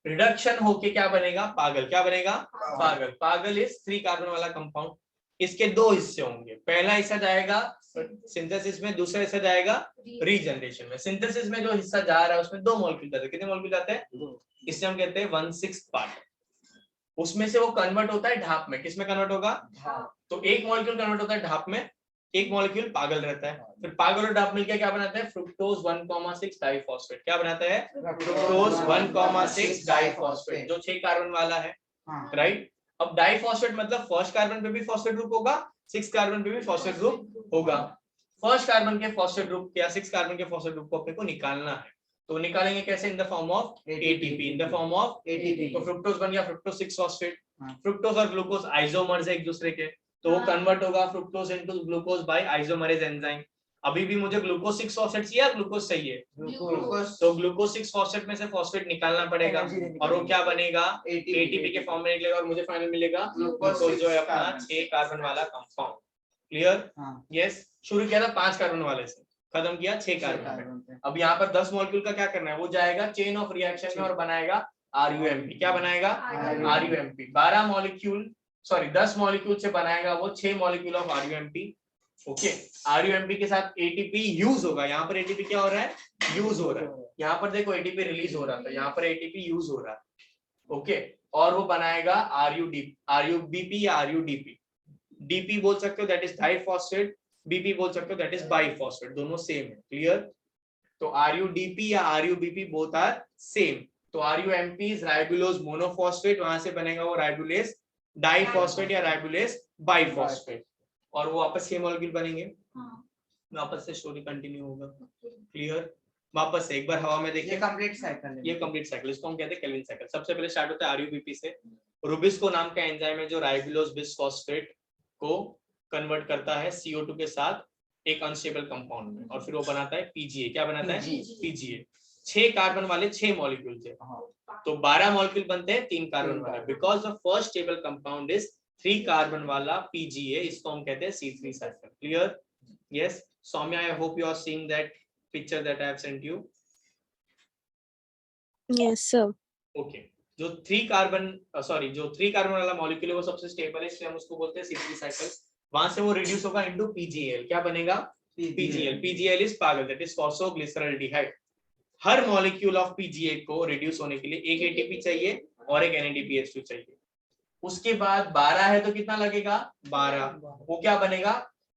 रिडक्शन होके क्या बनेगा? पागल। क्या बनेगा? पागल। पागल इज 3 कार्बन वाला कंपाउंड। इसके 2 हिस्से होंगे। पहला हिस्सा जाएगा सिंथेसिस में, दूसरा हिस्सा जाएगा रीजनरेशन में। सिंथेसिस में जो हिस्सा जा रहा है उसमें 2 मॉलिक्यूल जाते हैं। कितने मॉलिक्यूल जाते हैं? इससे हम कहते हैं 1/6 पार्ट। उसमें से वो कन्वर्ट होता है ढाप में। किसमें कन्वर्ट होगा? तो एक मॉलिक्यूल कन्वर्ट होता है ढाप में, एक मॉलिक्यूल पागल रहता है। फिर पागल और ढाप मिलकर क्या बनाता है? Fructose 1,6 diphosphate. क्या बनाता है? फ्रुक्टोज 1,6 डाइफॉस्फेट, जो 6 कार्बन वाला है। राइट। अब डाइफॉस्फेट मतलब फर्स्ट कार्बन पे भी फॉस्फेट ग्रुप होगा, 6 कार्बन पे भी फॉस्फेट ग्रुप होगा। फर्स्ट कार्बन के फॉस्फेट ग्रुप या 6 कार्बन के फॉस्फेट ग्रुप को अपने को निकालना है। तो निकालेंगे कैसे? In the form of ATP। In the form of ATP। तो फ्रुक्टोज बन गया फ्रुक्टोज 6 फॉस्फेट। फ्रुक्टोज और ग्लूकोज आइसोमर्स है एक दूसरे के, तो वो कन्वर्ट होगा fructose into glucose by isomerase enzyme. अभी भी मुझे ग्लूकोज 6 फॉस्फेट चाहिए या ग्लूकोज चाहिए? ग्लूकोज तो ग्लूकोज 6 फॉस्फेट में से फॉस्फेट निकालना पड़ेगा और वो क्या बनेगा? एटीपी के फॉर्म में निकलेगा और मुझे फाइनल मिलेगा ग्लूकोज जो है अपना 6 कार्बन वाला कंपाउंड। क्लियर? यस। शुरू किया था 5 कार्बन वाले से, खत्म किया 6 कार्बन पे। अब यहाँ पर 10 मॉलिक्यूल का क्या करना है? वो जाएगा चेन ऑफ रिएक्शन में और बनाएगा RUMP। क्या बनाएगा? RUMP। 12 मॉलिक्यूल सॉरी 10 मॉलिक्यूल से बनाएगा वो 6 molecule of RUMP। Okay, RUMP के साथ ATP यूज होगा। यहाँ पर ATP क्या हो रहा है? यूज हो रहा है। यहाँ पर देखो ATP रिलीज हो रहा था, यहाँ पर ATP यूज हो रहा है। ओके, और वो बनाएगा RUBP या RUDP। DP बोल सकते हो, दैट इज डाइफॉस्फेट। BP बोल सकते हो, दैट इज बाइफॉस्फेट। दोनों सेम है। क्लियर? तो RUDP या RUBP बोथ आर सेम। तो RUMP इज राइबुलोज मोनोफॉस्फेट, वहां से बनेगा वो राइबुलेज डाइफॉस्फेट या राइबुलेज बाइफॉस्फेट, और वो वापस 6 मॉलिक्यूल बनेंगे। वापस से स्टोरी कंटिन्यू होगा। क्लियर? वापस से एक बार हवा में देखिए, कंप्लीट साइकिल है। ये कंप्लीट साइकिल, इसको हम कहते हैं केल्विन साइकिल। सबसे पहले स्टार्ट होता है RUBP से। रुबिस्को नाम का एंजाइम है जो राइबुलोज बिसफॉस्फेट को कन्वर्ट करता है CO2 के साथ एक अनस्टेबल कंपाउंड में, और फिर वो बनाता है PGA। क्या बनाता है? PGA। 6 कार्बन वाले 6 मॉलिक्यूल थे, तो 12 मॉलिक्यूल बनते हैं 3 कार्बन वाले, because the first stable compound is 3 carbon वाला PGA। इसको हम कहते हैं C3 cycle. Clear? Yes. Saumya, I hope you are seeing that picture that I have sent you. Yes, sir. Okay, जो 3 कार्बन वाला मॉलिक्यूल है वो सबसे स्टेबल है, इसलिए हम उसको बोलते हैं C3 साइकिल। वहां से वो रिड्यूस होगा इनटू PGL। क्या बनेगा? PGL। PGL इज पागल, दैट इज फॉस्फोग्लिसरॉल्डिहाइड। हर मॉलिक्यूल ऑफ PGA को रिड्यूस होने के लिए एक ATP चाहिए और एक NADPH2 चाहिए। उसके बाद 12 है तो कितना लगेगा? 12। वो क्या बनेगा?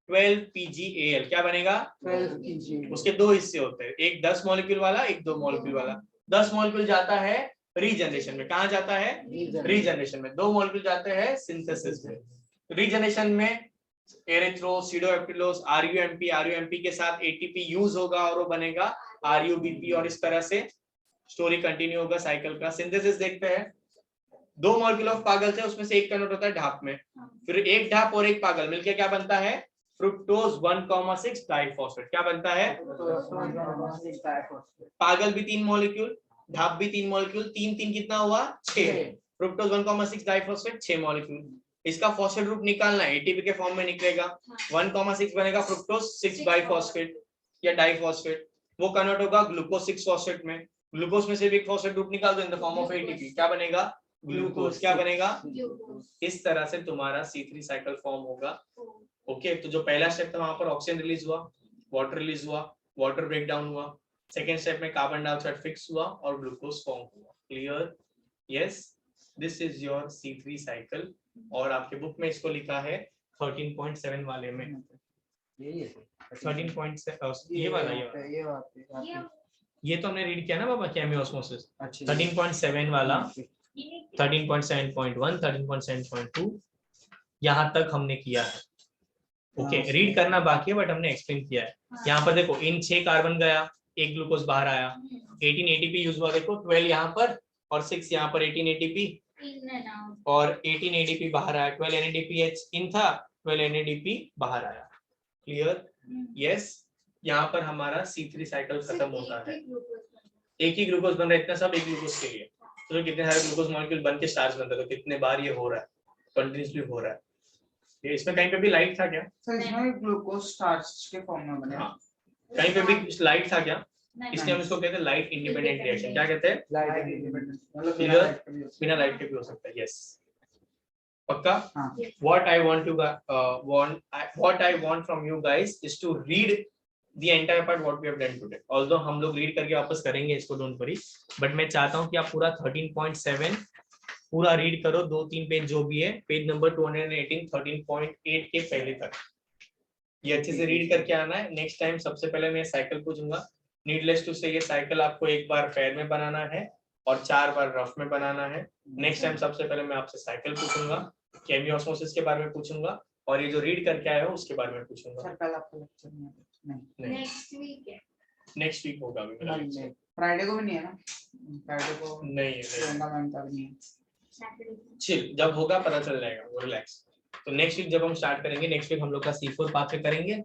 12 PGAL। क्या बनेगा? 12 PG। उसके 2 हिस्से होते हैं, एक 10 मॉलिक्यूल वाला, एक 2 मॉलिक्यूल वाला। 10 मॉलिक्यूल जाता है रीजनरेशन में। कहाँ जाता है? रीजनरेशन में। 2 मॉलिक्यूल जाते हैं सिंथेसिस में। रीजनरेशन में एरिथ्रो, सीडोएप्टिलोज, RUMP के साथ ATP यूज होगा और वो बनेगा RUBP, और इस तरह से स्टोरी कंटिन्यू होगा साइकिल का। सिंथेसिस देखते हैं। 2 मॉलिक्यूल ऑफ पागल थे, उसमें से एक कन्वर्ट होता है ढाप में, फिर एक ढाप और एक पागल मिलकर क्या बनता है? Fructose 1,6 diphosphate. क्या बनता है? पागल भी 3 मॉलिक्यूल, ढाप भी 3 मॉलिक्यूल, 3 कितना हुआ? 6। Fructose 1,6 diphosphate 6 molecule. इसका फॉस्फेट ग्रुप निकालना है, ATP के फॉर्म में निकलेगा। 1,6 बनेगा फ्रुक्टोज 6 बाइफॉस्फेट या डाइफॉस्फेट। वो कन्वर्ट होगा ग्लूकोज 6 फॉस्फेट में। ग्लूकोज में से भी एक फॉस्फेट ग्रुप निकाल दो इन द फॉर्म ऑफ ATP। क्या बनेगा? ग्लूकोज। क्या बनेगा? इस तरह से तुम्हारा C3 साइकिल फॉर्म होगा। ओके, तो जो पहला स्टेप था वहां पर ऑक्सीजन रिलीज हुआ, वाटर रिलीज हुआ, वाटर ब्रेक डाउन हुआ। सेकेंड स्टेप में कार्बन डाइऑक्साइड फिक्स हुआ और ग्लूकोज फॉर्म हुआ। Clear? Yes, this is your C3 cycle. और आपके बुक में इसको लिखा है 13.7 वाले में। यही है 13.7 ये वाला ये तो हमने रीड किया ना बाबा, केमियोस्मोसिस। 13.7 वाला, 13.7.1, 13.7.2 यहाँ तक हमने किया है। ओके, रीड करना बाकी है बट हमने एक्सप्लेन किया है। यहाँ पर देखो, इन 6 कार्बन गया, एक ग्लूकोज बाहर आया, 18 ATP यूज हुआ। देखो 12 यहाँ पर और 6 यहाँ पर, 18 ATP और 18 ADP बाहर आया। 12 NADPH इन था, 12 NADP बाहर आया। क्लियर? यस। यहाँ पर हमारा C3 साइकिल खत्म होता है। एक ही ग्लूकोज बन रहा है, इतना सब एक ग्लूकोज के लिए। तो कितने सारे ग्लूकोज मॉलिक्यूल बन के स्टार्च बनता है, तो कितने बार ये हो रहा है? कंटिन्यूअसली हो रहा है। ये इसमें कहीं पे भी लाइट था क्या? सर इसमें ग्लूकोज स्टार्च के फॉर्म में बने। कहीं पे भी लाइट था क्या? इसलिए हम इसको कहते हैं लाइट इंडिपेंडेंट रिएक्शन। क्या कहते हैं? लाइट इंडिपेंडेंट, मतलब बिना लाइट के भी हो सकता है। यस, पक्का? हाँ। What I want from you guys is to read the entire part what we have done today. Although हम लोग रीड करके वापस करेंगे इसको, डोंट वरी, बट मैं चाहता हूँ कि आप पूरा 13.7 पूरा रीड करो, 2-3 पेज जो भी है, पेज नंबर 218 13.8 के पहले तक ये अच्छे से रीड करके आना है। नेक्स्ट टाइम सबसे पहले मैं साइकिल पूछूंगा। नीडलेस टू से ये साइकिल आपको एक बार पैर में बनाना है और 4 बार रफ में बनाना है। नेक्स्ट टाइम सबसे पहले मैं आपसे साइकिल पूछूंगा, केमियोस्मोसिस के बारे में पूछूंगा, और ये जो रीड करके आए हो उसके बारे में पूछूंगा। सर कल आपका लेक्चर नहीं, नेक्स्ट वीक होगा अभी मेरा लेक्चर। फ्राइडे को भी नहीं है ना? फ्राइडे को नहीं है, प्रियंका मैम का भी नहीं है। चिल, जब होगा पता चल जाएगा, वो रिलैक्स। तो नेक्स्ट वीक जब हम स्टार्ट करेंगे, नेक्स्ट वीक हम लोग का C4 पाथ पे करेंगे।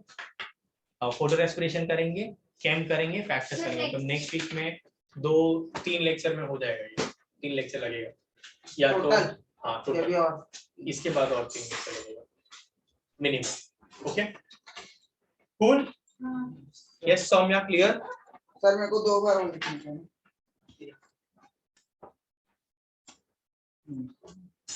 फोटो रेस्पिरेशन करेंगे, कैम करेंगे, फैक्टर्स करेंगे। तो नेक्स्ट वीक में 2-3 लेक्चर में हो जाएगा ये, 3 लेक्चर लगेगा या तो Total? हाँ ये भी टोटल, और इसके बाद और 3 लेक्चर लगेगा minimum. Okay cool, yes Saumya clear? Sir मेरे को 2 बार और लिखनी चाहिए।